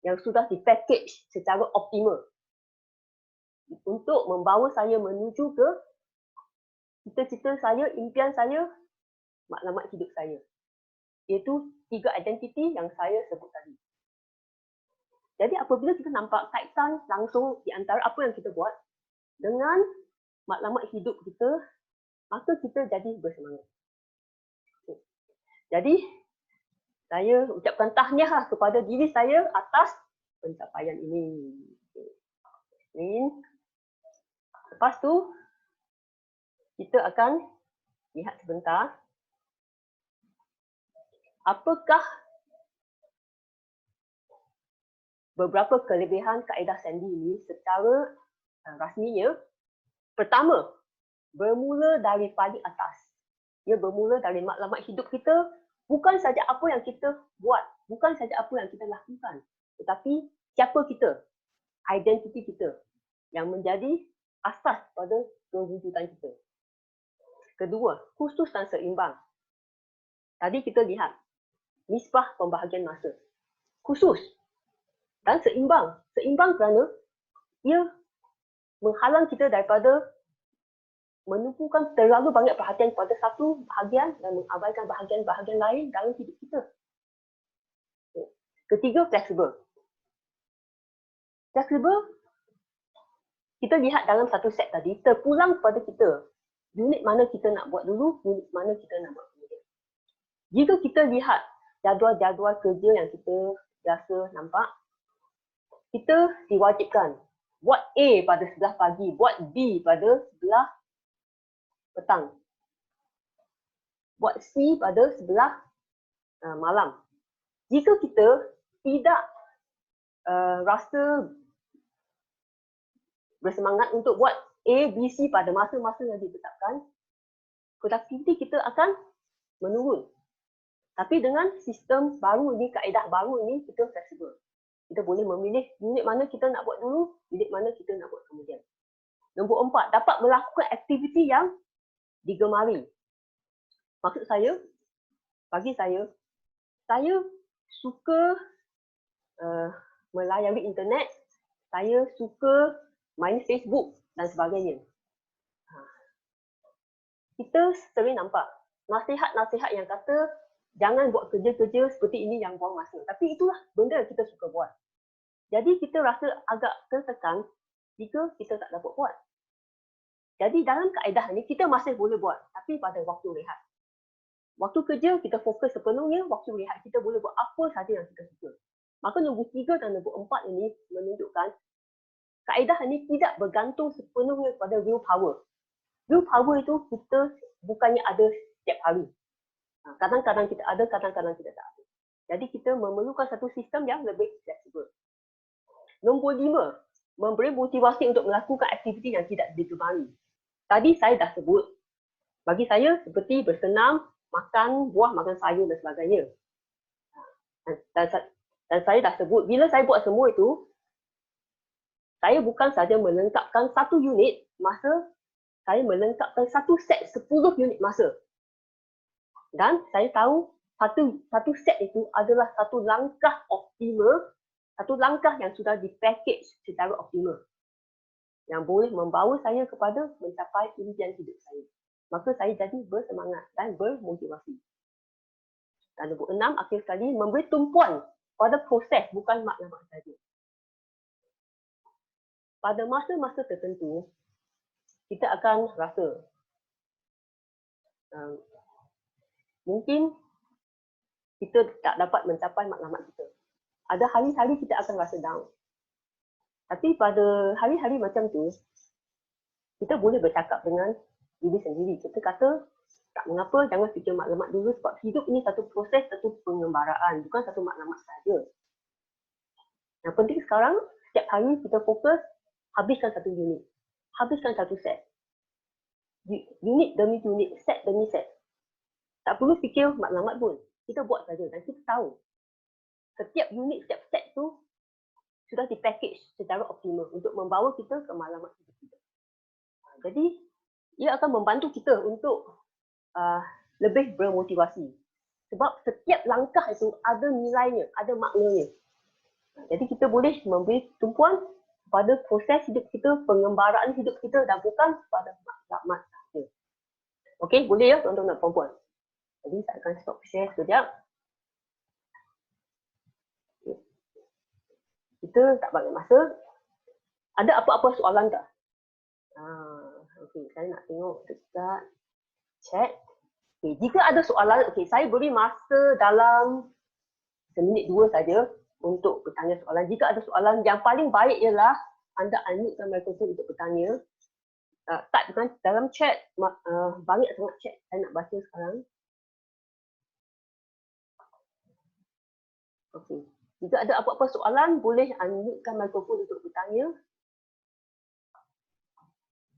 yang sudah dipackage secara optimal untuk membawa saya menuju ke cita-cita saya, impian saya, maklumat hidup saya. Iaitu 3 identiti yang saya sebut tadi. Jadi apabila kita nampak kaitan langsung di antara apa yang kita buat dengan maklumat hidup kita, maka kita jadi bersemangat. Jadi, saya ucapkan tahniah kepada diri saya atas pencapaian ini. Lepas tu, kita akan lihat sebentar apakah beberapa kelebihan kaedah Sandy ini secara rasminya. Pertama, bermula dari paling atas. Ia bermula dari maklumat hidup kita, bukan saja apa yang kita buat, bukan saja apa yang kita lakukan, tetapi siapa kita, identiti kita yang menjadi asas pada kewujudan kita. Kedua, khusus dan seimbang. Tadi kita lihat nisbah pembahagian masa. Khusus dan seimbang. Seimbang kerana ia menghalang kita daripada menumpukan terlalu banyak perhatian pada satu bahagian dan mengabaikan bahagian-bahagian lain dalam hidup kita. Ketiga, fleksibel. Fleksibel, kita lihat dalam satu set tadi, terpulang pada kita. Unit mana kita nak buat dulu, unit mana kita nak buat kemudian. Jika kita lihat jadual-jadual kerja yang kita biasa nampak, kita diwajibkan buat A pada sebelah pagi, buat B pada sebelah petang, buat C pada sebelah malam. Jika kita tidak rasa bersemangat untuk buat A, B, C pada masa-masa yang ditetapkan, produktiviti kita akan menurun. Tapi dengan sistem baru ini, kaedah baru ini, kita fleksibel. Kita boleh memilih unit mana kita nak buat dulu, unit mana kita nak buat kemudian. Nombor 4, dapat melakukan aktiviti yang digemari. Maksud saya, bagi saya suka melayari internet, saya suka main Facebook dan sebagainya. Kita sering nampak nasihat-nasihat yang kata jangan buat kerja-kerja seperti ini yang buang masa. Tapi itulah benda yang kita suka buat. Jadi kita rasa agak tertekan jika kita tak dapat buat. Jadi dalam kaedah ni kita masih boleh buat, tapi pada waktu rehat. Waktu kerja kita fokus sepenuhnya, waktu rehat kita boleh buat apa sahaja yang kita suka. Maka nombor 3 dan nombor 4 ini menunjukkan kaedah ini tidak bergantung sepenuhnya pada willpower. Willpower itu kita bukannya ada setiap hari. Kadang-kadang kita ada, kadang-kadang kita tak ada. Jadi kita memerlukan satu sistem yang lebih fleksibel. Nombor 5, memberi motivasi untuk melakukan aktiviti yang tidak digemari. Tadi saya dah sebut, bagi saya seperti bersenam, makan buah, makan sayur dan sebagainya. Dan saya dah sebut, bila saya buat semua itu, saya bukan sahaja melengkapkan satu unit masa, saya melengkapkan satu set 10 unit masa. Dan saya tahu satu set itu adalah satu langkah optimal, satu langkah yang sudah dipackage secara optimal. Yang boleh membawa saya kepada mencapai impian hidup saya. Maka saya jadi bersemangat dan bermotivasi. Dan nombor 6, akhir sekali, memberi tumpuan pada proses, bukan maklumat saja. Pada masa-masa tertentu, kita akan rasa mungkin kita tak dapat mencapai maklumat kita. Ada hari-hari kita akan rasa down. Tapi pada hari-hari macam tu, kita boleh bercakap dengan diri sendiri. Kita kata, tak mengapa, jangan fikir maklumat dulu sebab hidup ini satu proses, satu pengembaraan, bukan satu maklumat sahaja. Yang penting sekarang, setiap hari kita fokus, habiskan satu unit. Habiskan satu set. Unit demi unit, set demi set. Tak perlu fikir maklumat pun. Kita buat saja dan kita tahu. Setiap unit, setiap set tu sudah dipackage secara optimal untuk membawa kita ke maklumat kita. Jadi, ia akan membantu kita untuk lebih bermotivasi. Sebab setiap langkah itu ada nilainya, ada maknanya. Jadi kita boleh memberi tumpuan pada proses hidup kita, pengembaraan hidup kita dan bukan pada maklumat sahaja. Okey, boleh ya tuan-tuan dan puan-puan? Jadi saya akan stop share sekejap. Kita tak banyak masa. Ada apa-apa soalan tak? Okey, saya nak tengok dekat chat. Okay, jika ada soalan, saya beri masa dalam seminit 2 saja untuk bertanya soalan. Jika ada soalan, yang paling baik ialah anda unmute mikrofon untuk bertanya. Type dalam chat, banyak sangat chat saya nak baca sekarang. Okey, jika ada apa-apa soalan, boleh unmute mikrofon untuk bertanya.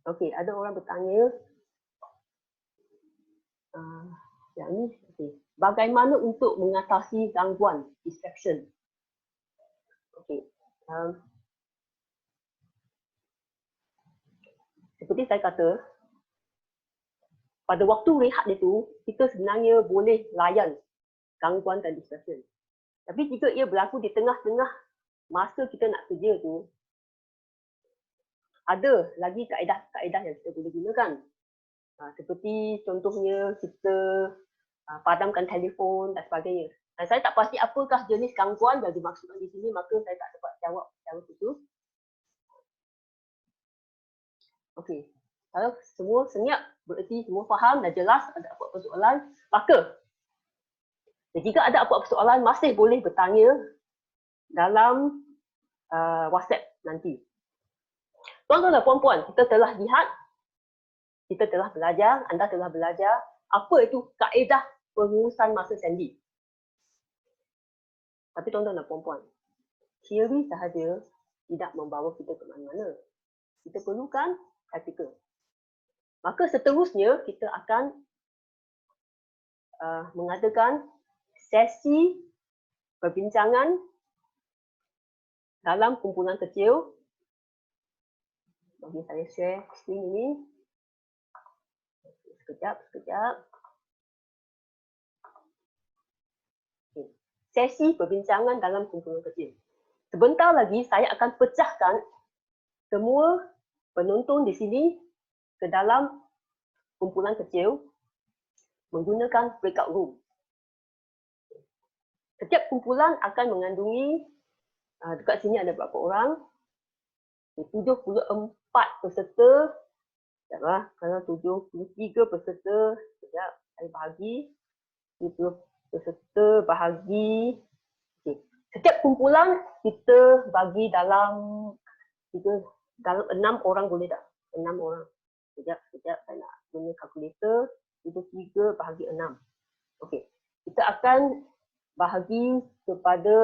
Okey, ada orang bertanya. Yang ni, okay. Bagaimana untuk mengatasi gangguan, distraction? Okey. Seperti saya kata, pada waktu rehat itu, kita sebenarnya boleh layan gangguan dan distraction. Tapi jika ia berlaku di tengah-tengah masa kita nak kerja tu, ada lagi kaedah-kaedah yang kita boleh gunakan. Seperti contohnya kita padamkan telefon dan sebagainya. Dan saya tak pasti apakah jenis gangguan yang dimaksudkan di sini, maka saya tak dapat jawab secara khusus. Okey, kalau semua senyap bererti semua faham dan jelas, ada apa-apa soalan, maka jika ada apa-apa soalan masih boleh bertanya dalam WhatsApp nanti. Tuan-tuan dan puan-puan, kita telah lihat, kita telah belajar, anda telah belajar apa itu kaedah pengurusan masa sandi. Tapi tuan-tuan dan puan-puan, teori sahaja tidak membawa kita ke mana-mana. Kita perlukan praktikal. Maka seterusnya kita akan mengadakan sesi perbincangan dalam kumpulan kecil. Bagi saya share screen ini. Sekejap. Okay. Sesi perbincangan dalam kumpulan kecil. Sebentar lagi saya akan pecahkan semua penonton di sini ke dalam kumpulan kecil menggunakan breakout room. Setiap kumpulan akan mengandungi, dekat sini ada berapa orang? 74 peserta. Kalau 73 peserta, sekejap, saya bahagi. 70 peserta bahagi. Okay. Setiap kumpulan kita bagi dalam 6 orang boleh tak? 6 orang. Sekejap, saya nak guna kalkulator. 73 bahagi 6. Okey. Kita akan bahagi kepada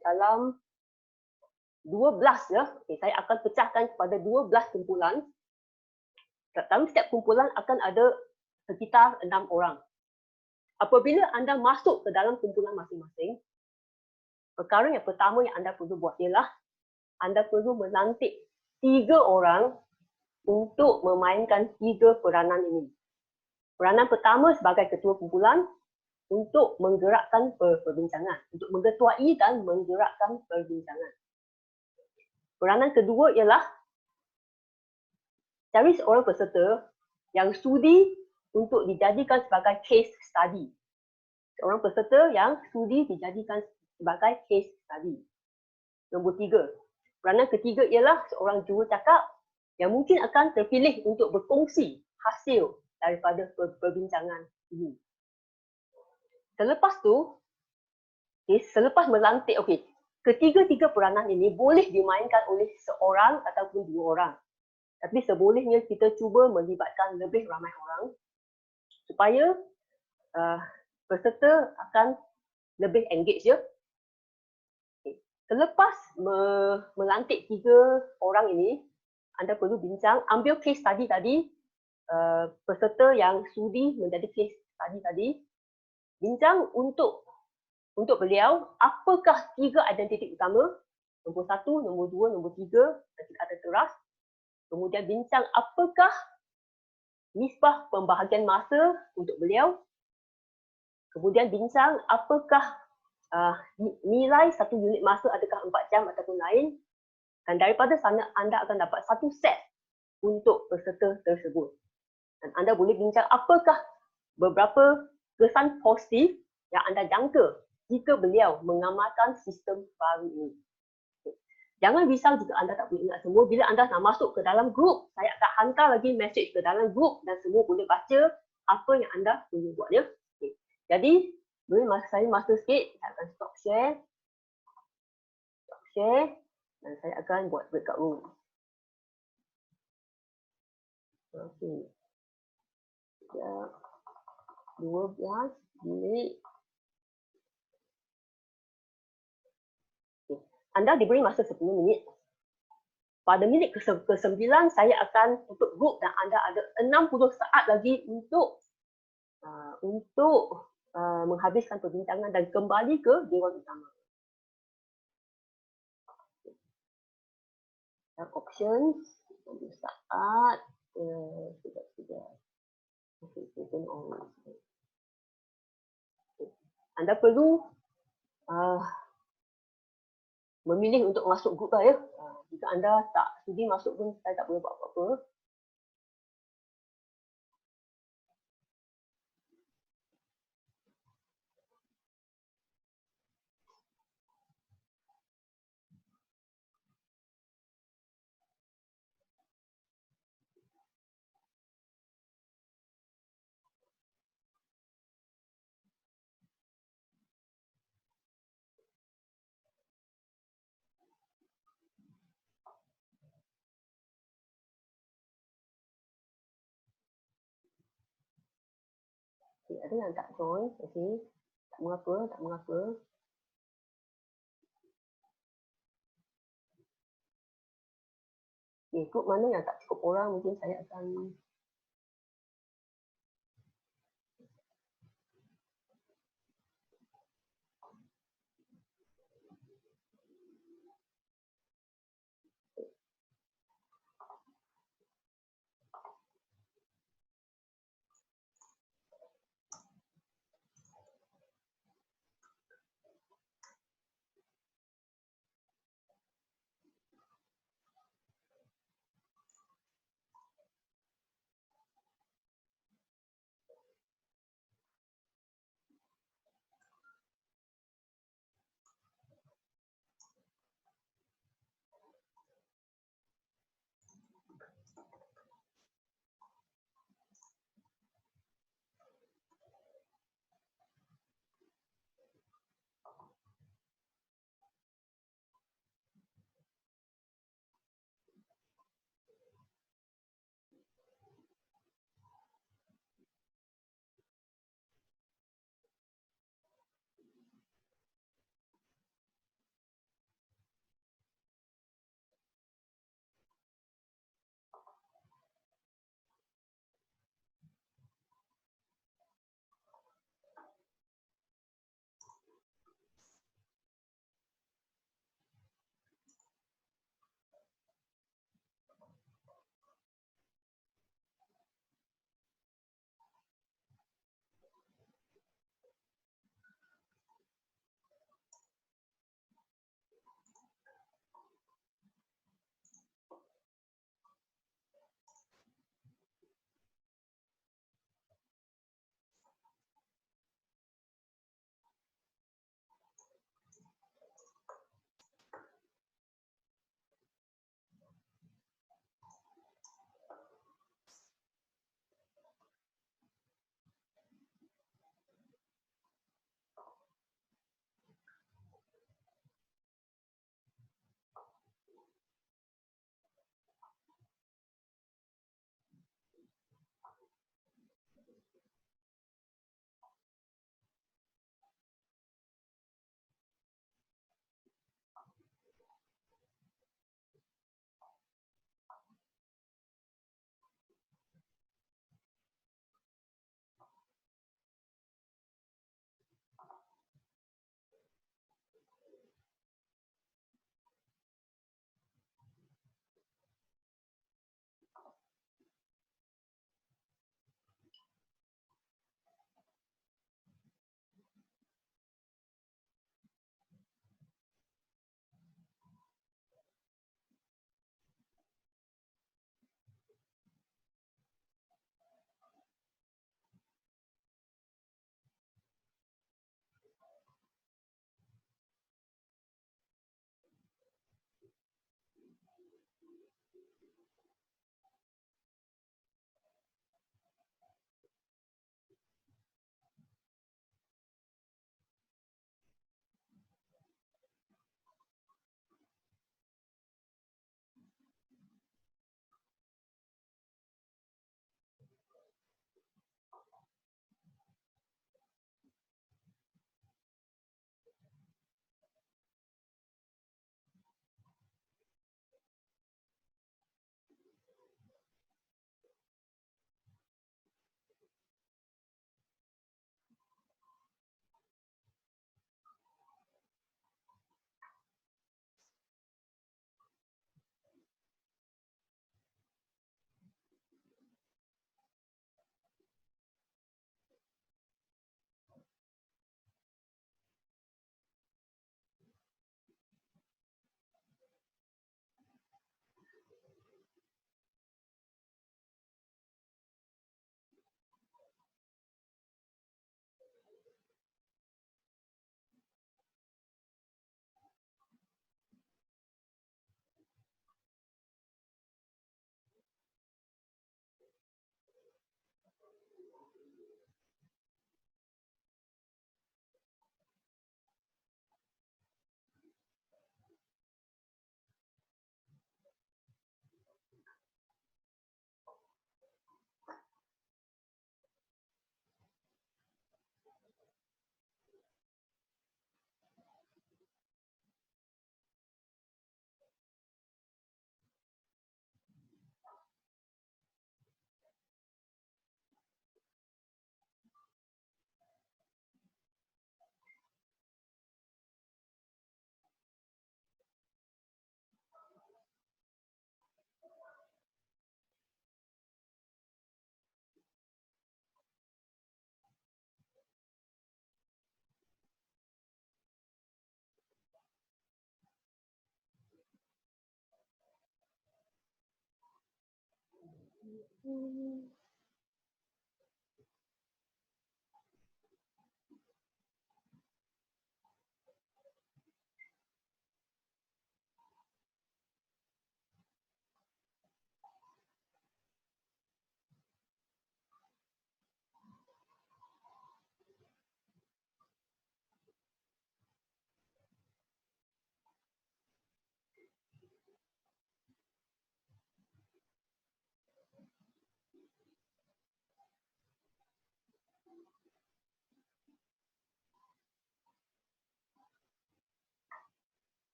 dalam 12 ya. Okay, saya akan pecahkan kepada 12 kumpulan. Dalam setiap kumpulan akan ada sekitar 6 orang. Apabila anda masuk ke dalam kumpulan masing-masing, perkara yang pertama yang anda perlu buat ialah anda perlu melantik 3 orang untuk memainkan 3 peranan ini. Peranan pertama sebagai ketua kumpulan untuk menggerakkan perbincangan, untuk mengetuai dan menggerakkan perbincangan. Peranan kedua ialah cari seorang peserta yang sudi untuk dijadikan sebagai case study. Seorang peserta yang sudi dijadikan sebagai case study. Nombor 3. Peranan ketiga ialah seorang jurucakap yang mungkin akan terpilih untuk berkongsi hasil daripada perbincangan ini. Selepas tu, selepas melantik, ketiga-tiga peranan ini boleh dimainkan oleh seorang ataupun 2 orang. Tapi sebolehnya kita cuba melibatkan lebih ramai orang supaya peserta akan lebih engage je. Selepas melantik 3 orang ini, anda perlu bincang, ambil case study tadi, peserta yang sudi menjadi case study tadi, bincang untuk beliau apakah 3 identiti utama, nombor 1, nombor 2, nombor 3, dan tidak ada teras. Kemudian bincang apakah nisbah pembahagian masa untuk beliau. Kemudian bincang apakah nilai 1 unit masa, adakah 4 jam ataupun lain. Dan daripada sana anda akan dapat 1 set untuk peserta tersebut. Dan anda boleh bincang apakah beberapa kesan positif yang anda jangka jika beliau mengamalkan sistem baru ini. Jangan risau jika anda tak boleh ingat semua. Bila anda nak masuk ke dalam grup, saya akan hantar lagi message ke dalam grup dan semua boleh baca apa yang anda perlu buat ya. Okay. Jadi, saya master sikit, saya akan stop share. Dan saya akan buat breakout room. Okey. 12 minit. Anda diberi masa 10 minit. Pada minit ke-9 saya akan tutup grup dan anda ada 60 saat lagi untuk menghabiskan perbincangan dan kembali ke dewan utama. Options, saat, anda perlu memilih untuk masuk grup lah ya. Jika anda tak sudi masuk pun saya tak boleh buat apa-apa. Okay, ada yang tak join, okay. Tak mengapa, tak mengapa. Okay, grup mana yang tak cukup orang, mungkin saya akan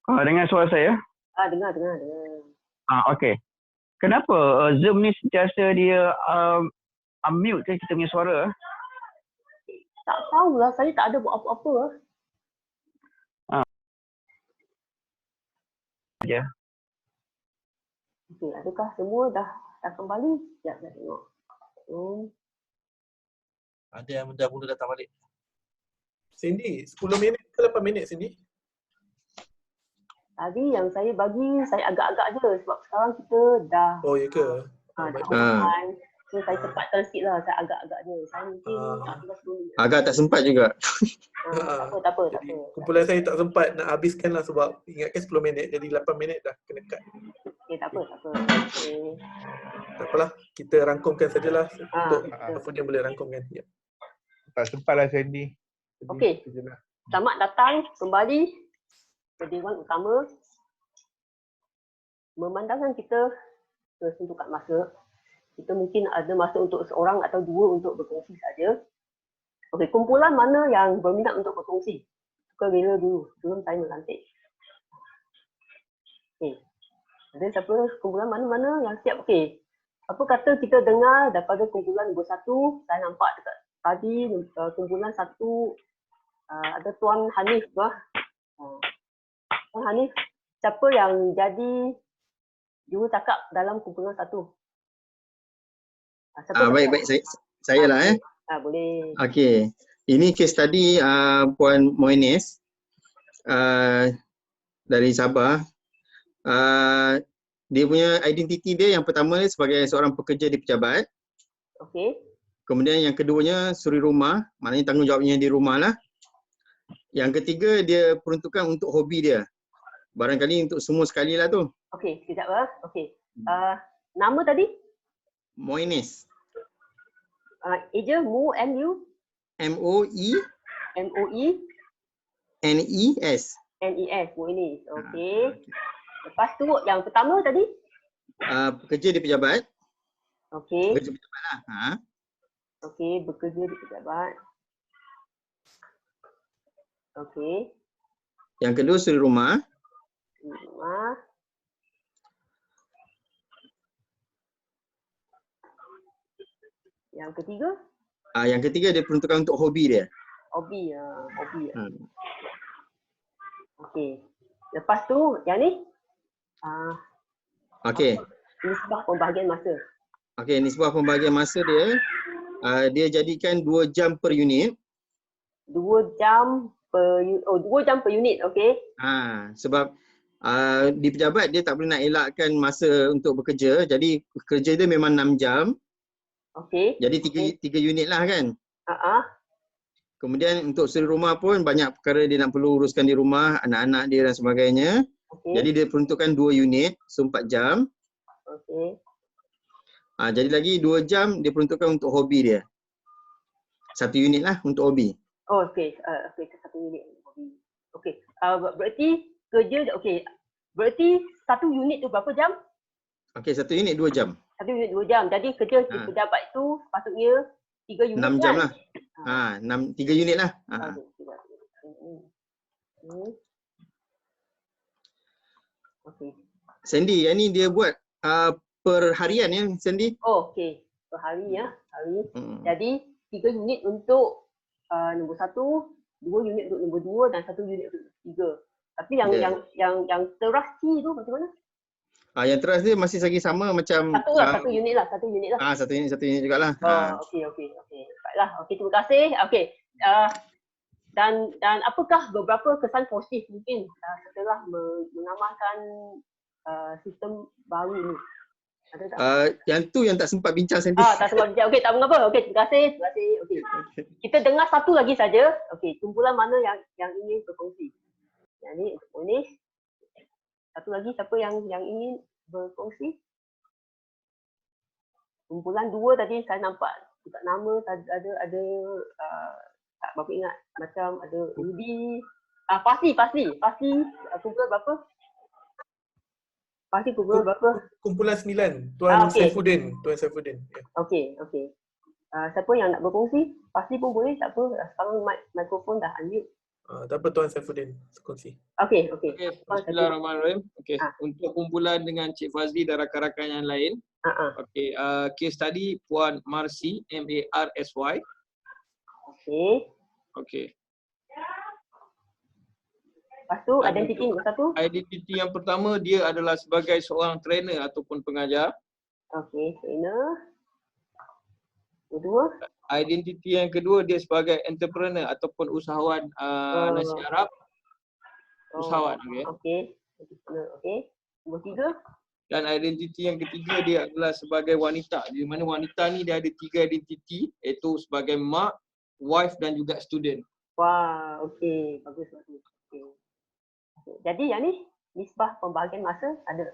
Dengar suara saya? Dengar. Okey. Kenapa Zoom ni sentiasa dia mute kita punya suara? Tak tahulah, saya tak ada buat apa-apa. Ya. Okey, adakah semua dah kembali? Sekejap saya tengok. Ada yang dah mula datang balik. Cindy, 10 minit ke 8 minit Cindy? Tadi yang saya bagi, saya agak-agak je sebab sekarang kita dah Oh, ya ke? dah online. So saya cepatkan sikit lah, saya agak-agak je. Saya mungkin tak sampai 10 minit. Agak tak sempat juga. Tak apa. Jadi, kumpulan saya tak sempat nak habiskan lah sebab ingatkan 10 minit, jadi 8 minit dah kena cut. Okay, tak apa. Okay. Tak apalah, kita rangkumkan sajalah untuk betul. apa dia boleh rangkumkan. Ya. Tak sempat lah Sandy. Okey. Selamat datang kembali ke Dewan Utama. Memandangkan kita kesentukan masa, kita mungkin ada masa untuk seorang atau dua untuk berkongsi saja. Okey, kumpulan mana yang berminat untuk berkongsi? Suka bela dulu sebelum saya melantik. Okey. Ada siapa kumpulan mana-mana yang siap? Okey. Apa kata kita dengar daripada kumpulan nombor 1, saya nampak dekat tadi kumpulan 1 ada Tuan Hanif tu. Tuan Hanif, siapa yang jadi juru cakap dalam kumpulan 1? Baik, saya lah Boleh. Okey. Ini case study Puan Moines dari Sabah. Dia punya identiti dia yang pertama ni sebagai seorang pekerja di pejabat. Okey. Kemudian yang keduanya suri rumah, maknanya tanggungjawabnya di rumah lah. Yang ketiga dia peruntukan untuk hobi dia. Barangkali untuk semua sekali lah tu. Okey, sekejap lah. Okey. Nama tadi? Moines. Eja, Mu, M-U? M-O-E M-O-E? N-E-S. N-E-S, Moines. Okey. Lepas tu yang pertama tadi? Pekerja di pejabat. Okey. Pekerja pejabat lah. Okey, bekerja di pejabat. Okey. Yang kedua suri rumah. Rumah. Yang ketiga? Yang ketiga dia peruntukan untuk hobi dia. Hobi. Okey. Lepas tu yang ni? Okey. Nisbah pembahagian masa. Okey, nisbah pembahagian masa dia. Dia jadikan 2 jam per unit. 2 jam per unit, okey. Sebab Di pejabat dia tak boleh nak elakkan masa untuk bekerja. Jadi kerja dia memang 6 jam. Okey. Jadi tiga unit lah kan. Kemudian untuk suri rumah pun banyak perkara dia nak perlu uruskan di rumah, anak-anak dia dan sebagainya. Okey. Jadi dia peruntukkan 2 unit, so 4 jam. Okey. Jadi lagi 2 jam dia peruntukkan untuk hobi dia. 1 unit lah untuk hobi. Oh, okey. Okey, satu unit. Okey. Berarti kerja, okey. Berarti satu unit tu berapa jam? Okey, 1 unit 2 jam. Satu unit 2 jam. Jadi kerja di pejabat tu sepatutnya 3 unit 6 jam kan? lah. 3 unit lah. Okey. Sandy, yang ni dia buat per harian ya, Sandy? Oh, okey. Per hari ya. Hari. Jadi 3 unit untuk nombor 1, 2 unit untuk nombor 2 dan 1 unit untuk 3. Tapi yang teras C tu macam mana? Yang teras dia masih lagi sama macam satu unit lah. satu unit jugalah. Okey. Baiklah. Okey, terima kasih. Okey. Dan apakah beberapa kesan positif mungkin setelah mengamalkan sistem baru ni? Ada tak? Yang tu yang tak sempat bincang Sandy. Tak sempat bincang. Okey, tak mengapa. Okey, terima kasih. Okey. Kita dengar satu lagi saja. Okey, kumpulan mana yang ingin berkongsi? Yang ni untuk Monish. Satu lagi siapa yang ingin berkongsi? Kumpulan 2 tadi saya nampak dekat nama ada tak berapa ingat, macam ada Rudy, Fasli kumpulan berapa? Fasli kumpulan berapa? Kumpulan 9, Tuan Saifuddin. Ya. Okey. Siapa yang nak berkongsi? Fasli pun boleh, tak apa. Sekarang mikrofon dah unmute. Tak apa, Tuan Saifuddin kongsi. Okey. Bismillahirrahmanirrahim. Okey, untuk kumpulan dengan Cik Fazli dan rakan-rakan yang lain. Okey, case tadi Puan Marsi, Marsy. Okey. Lepas tu identiti nombor 1. Identiti yang pertama dia adalah sebagai seorang trainer ataupun pengajar. Okey, trainer. Kedua. Identiti yang kedua dia sebagai entrepreneur ataupun usahawan nasi Arab. Usahawan, okey. Okey. Nombor 3. Dan identiti yang ketiga dia adalah sebagai wanita. Di mana wanita ni dia ada 3 identiti, iaitu sebagai mak, wife dan juga student. Wah, okey. Bagus. Okey. Jadi yang ni nisbah pembahagian masa ada?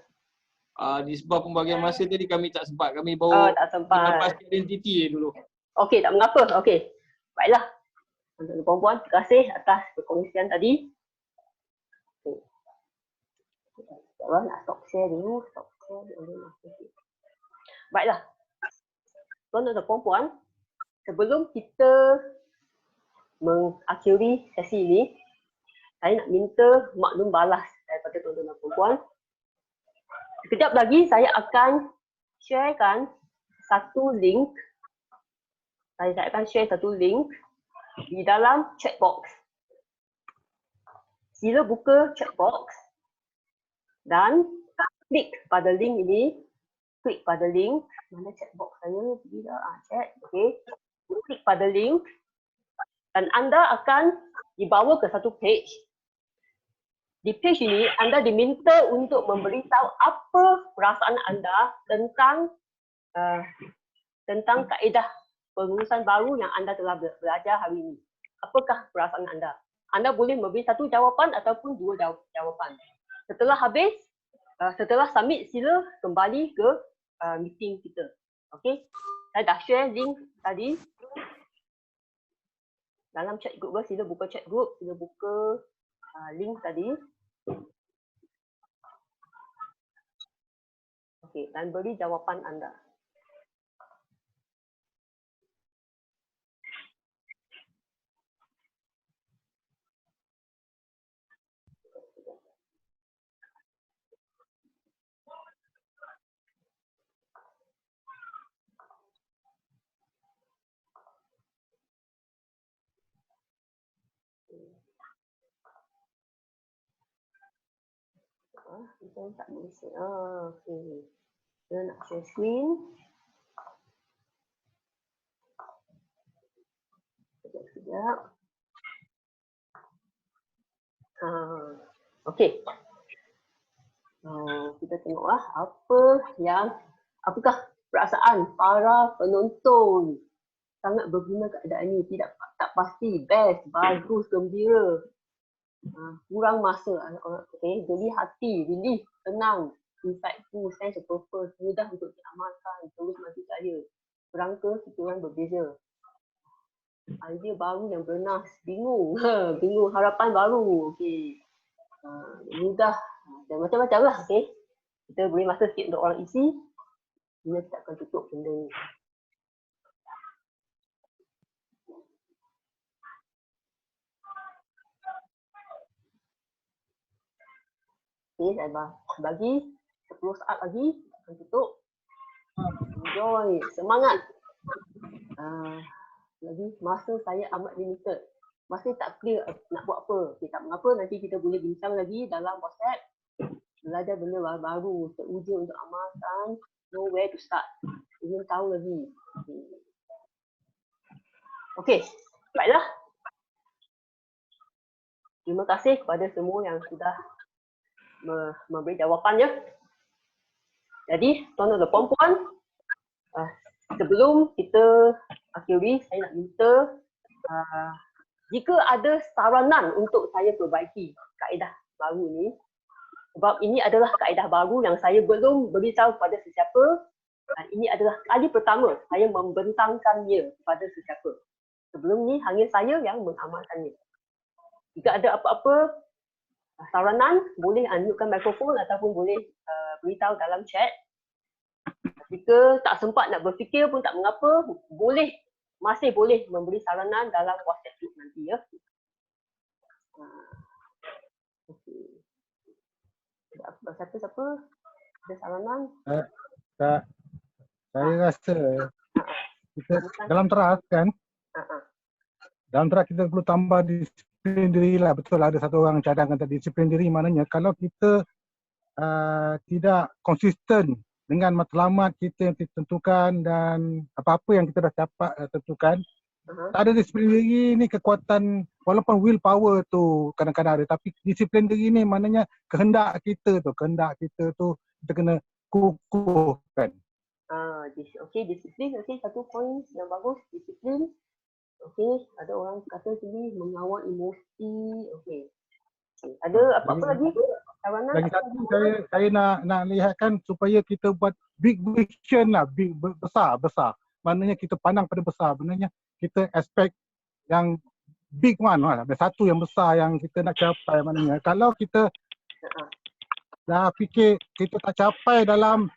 Nisbah pembahagian masa tadi kami tak sempat. Kami baru tak sempat. lepas identiti dulu. Okey, tak mengapa. Okey. Baiklah. Untuk perempuan, terima kasih atas perkongsian tadi. Okey. Nak stop share dulu. Baiklah. Tuan dan perempuan, sebelum kita mengakhiri sesi ini, saya nak minta maklum balas daripada tuan-tuan dan perempuan. Sekejap lagi saya akan sharekan satu link. Saya akan share satu link di dalam chat box. Sila buka chat box dan klik pada link ini. Klik pada link. Mana chat box saya? Chat. Okey. Klik pada link dan anda akan dibawa ke satu page. Di page ini anda diminta untuk memberitahu apa perasaan anda tentang kaedah pengurusan baru yang anda telah belajar hari ini. Apakah perasaan anda? Anda boleh memberi satu jawapan ataupun 2 jawapan. Setelah habis, setelah submit, sila kembali ke meeting kita. Okey? Saya dah share link tadi dalam chat group. Sila buka chat group, sila buka link tadi. Okey, dan beri jawapan anda. Kita tak boleh share. Okey. Kita nak share screen. Sekejap. Okey. kita tengoklah apakah perasaan para penonton. Sangat berguna keadaan ini, tak pasti, best, bagus, gembira. Kurang masa. Okay. Jadi hati, relief, tenang, insightful, sense of purpose, mudah untuk diamalkan, terus maju jaya. Kerangka fikiran berbeza. Idea baru yang bernas, bingung, bingung, harapan baru. Okay. Mudah dan macam-macam lah. Okay. Kita beri masa sikit untuk orang isi. Kita akan tutup benda ni. Okay, saya bagi 10 saat lagi, akan tutup. Enjoy, semangat. Lagi masa saya amat limited. Masih tak clear nak buat apa. Okay, tak mengapa, nanti kita boleh bincang lagi dalam WhatsApp. Belajar benda baru, teruja untuk amalkan, know where to start. Ingin tahu lagi. Okay, baiklah. Terima kasih kepada semua yang sudah memberi jawapannya. Jadi, tuan-tuan dan puan-puan, sebelum kita akhiri, saya nak minta jika ada saranan untuk saya perbaiki kaedah baru ni, sebab ini adalah kaedah baru yang saya belum beritahu kepada sesiapa. Ini adalah kali pertama saya membentangkannya kepada sesiapa. Sebelum ni hanya saya yang mengamalkannya. Jika ada apa-apa saranan, boleh unmute mikrofon ataupun boleh beritahu dalam chat. Jika tak sempat nak berfikir pun tak mengapa, masih boleh memberi saranan dalam WhatsApp group nanti ya. Siapa? Ada saranan? Saya rasa kita dalam teras kan, dalam teras kita perlu tambah disiplin diri lah. Betul ada satu orang cadangkan tadi, disiplin diri maknanya kalau kita tidak konsisten dengan matlamat kita yang kita tentukan dan apa-apa yang kita dah dapat tentukan, tak ada disiplin diri ni kekuatan, walaupun willpower tu kadang-kadang ada, tapi disiplin diri ni maknanya kehendak kita tu kita kena kukuhkan. Okey, disiplin. Okey, satu poin yang bagus, disiplin. Okey, ada orang kata sini mengawal emosi. Okey. Ada apa-apa lagi? Lagi satu saya nak lihatkan supaya kita buat big vision lah, big besar. Maknanya kita pandang pada besar. Maknanya kita expect yang big one lah. Ada satu yang besar yang kita nak capai maknanya. Kalau kita dah fikir kita tak capai dalam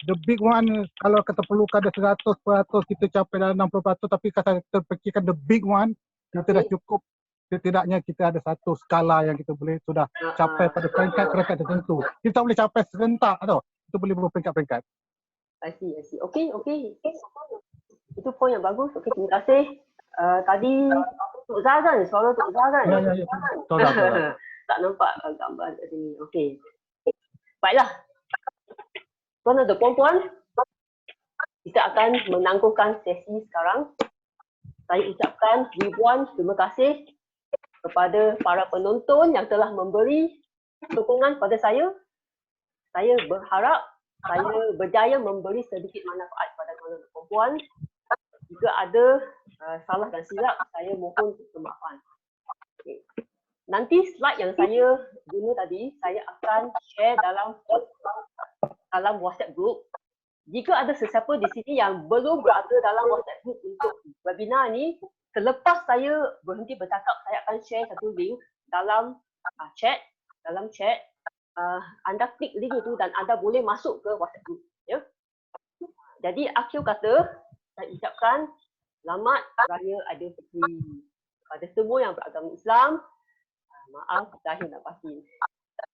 the big one, kalau kita perlukan ada 100%, kita capai dalam 60%, tapi kalau kita fikirkan the big one, kita dah cukup. Setidaknya kita ada satu skala yang kita boleh sudah capai pada peringkat tertentu. Kita tak boleh capai serentak tau. Kita boleh berperingkat-peringkat. I see. Okey. Itu poin yang bagus. Okey, terima kasih. Tadi Tok Zazan, suara Tok Zazan. Ya. Tak nampak gambar kat sini. Okey. Baiklah. Tuan-tuan dan puan-puan, kita akan menangguhkan sesi sekarang. Saya ucapkan ribuan terima kasih kepada para penonton yang telah memberi sokongan pada saya. Saya berharap saya berjaya memberi sedikit manfaat kepada tuan-tuan dan puan-puan. Jika ada salah dan silap, saya mohon kemaafan. Okay. Nanti slide yang saya guna tadi, saya akan share dalam WhatsApp group. Jika ada sesiapa di sini yang belum berada dalam WhatsApp group untuk webinar ni, selepas saya berhenti bercakap, saya akan share satu link dalam chat. Anda klik link itu dan anda boleh masuk ke WhatsApp group. Ya? Jadi akhir kata, saya ucapkan selamat Raya Aidilfitri kepada semua yang beragama Islam. Maaf lahir dan batin.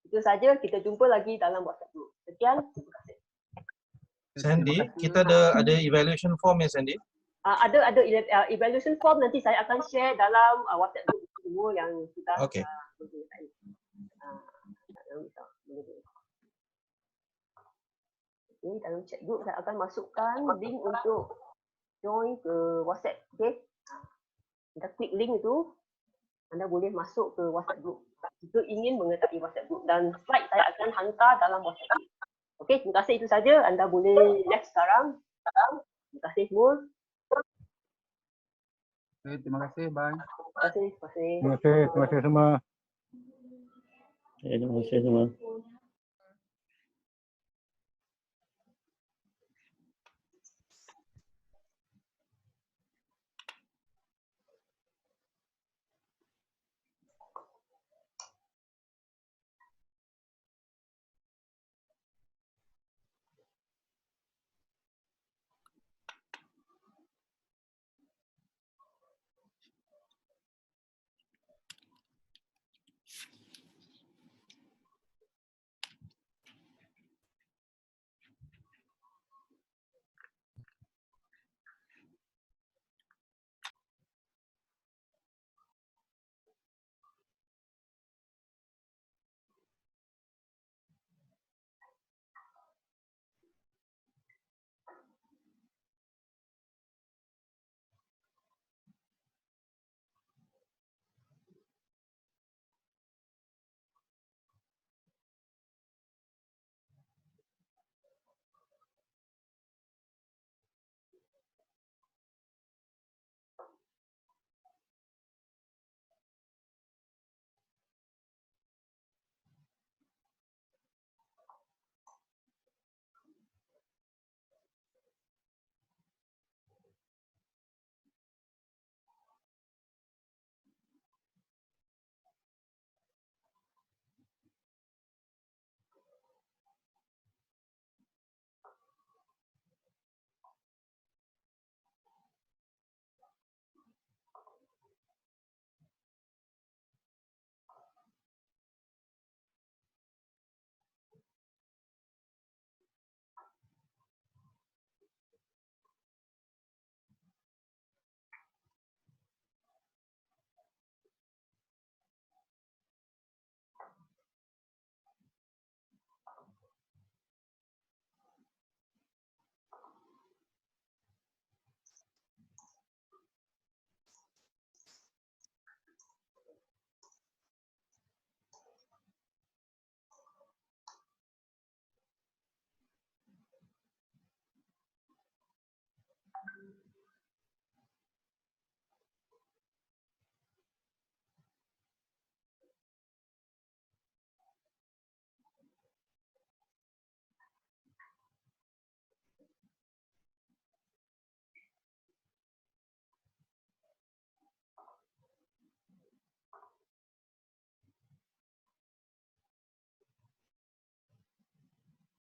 Itu saja, kita jumpa lagi dalam WhatsApp group. Sekian, terima kasih. Sandy, kita ada evaluation form ya Sandy? Ada evaluation form, nanti saya akan share dalam WhatsApp group semua yang sudah dalam chat group saya akan masukkan link untuk join ke WhatsApp. Okey. Anda klik link itu, anda boleh masuk ke WhatsApp group jika ingin mengetahui WhatsApp group, dan slide saya akan hantar dalam WhatsApp group. Okey, terima kasih, itu saja. Anda boleh left sekarang. Terima kasih semua. Okay, terima kasih. Bye. Terima kasih. Terima kasih semua. Terima kasih semua.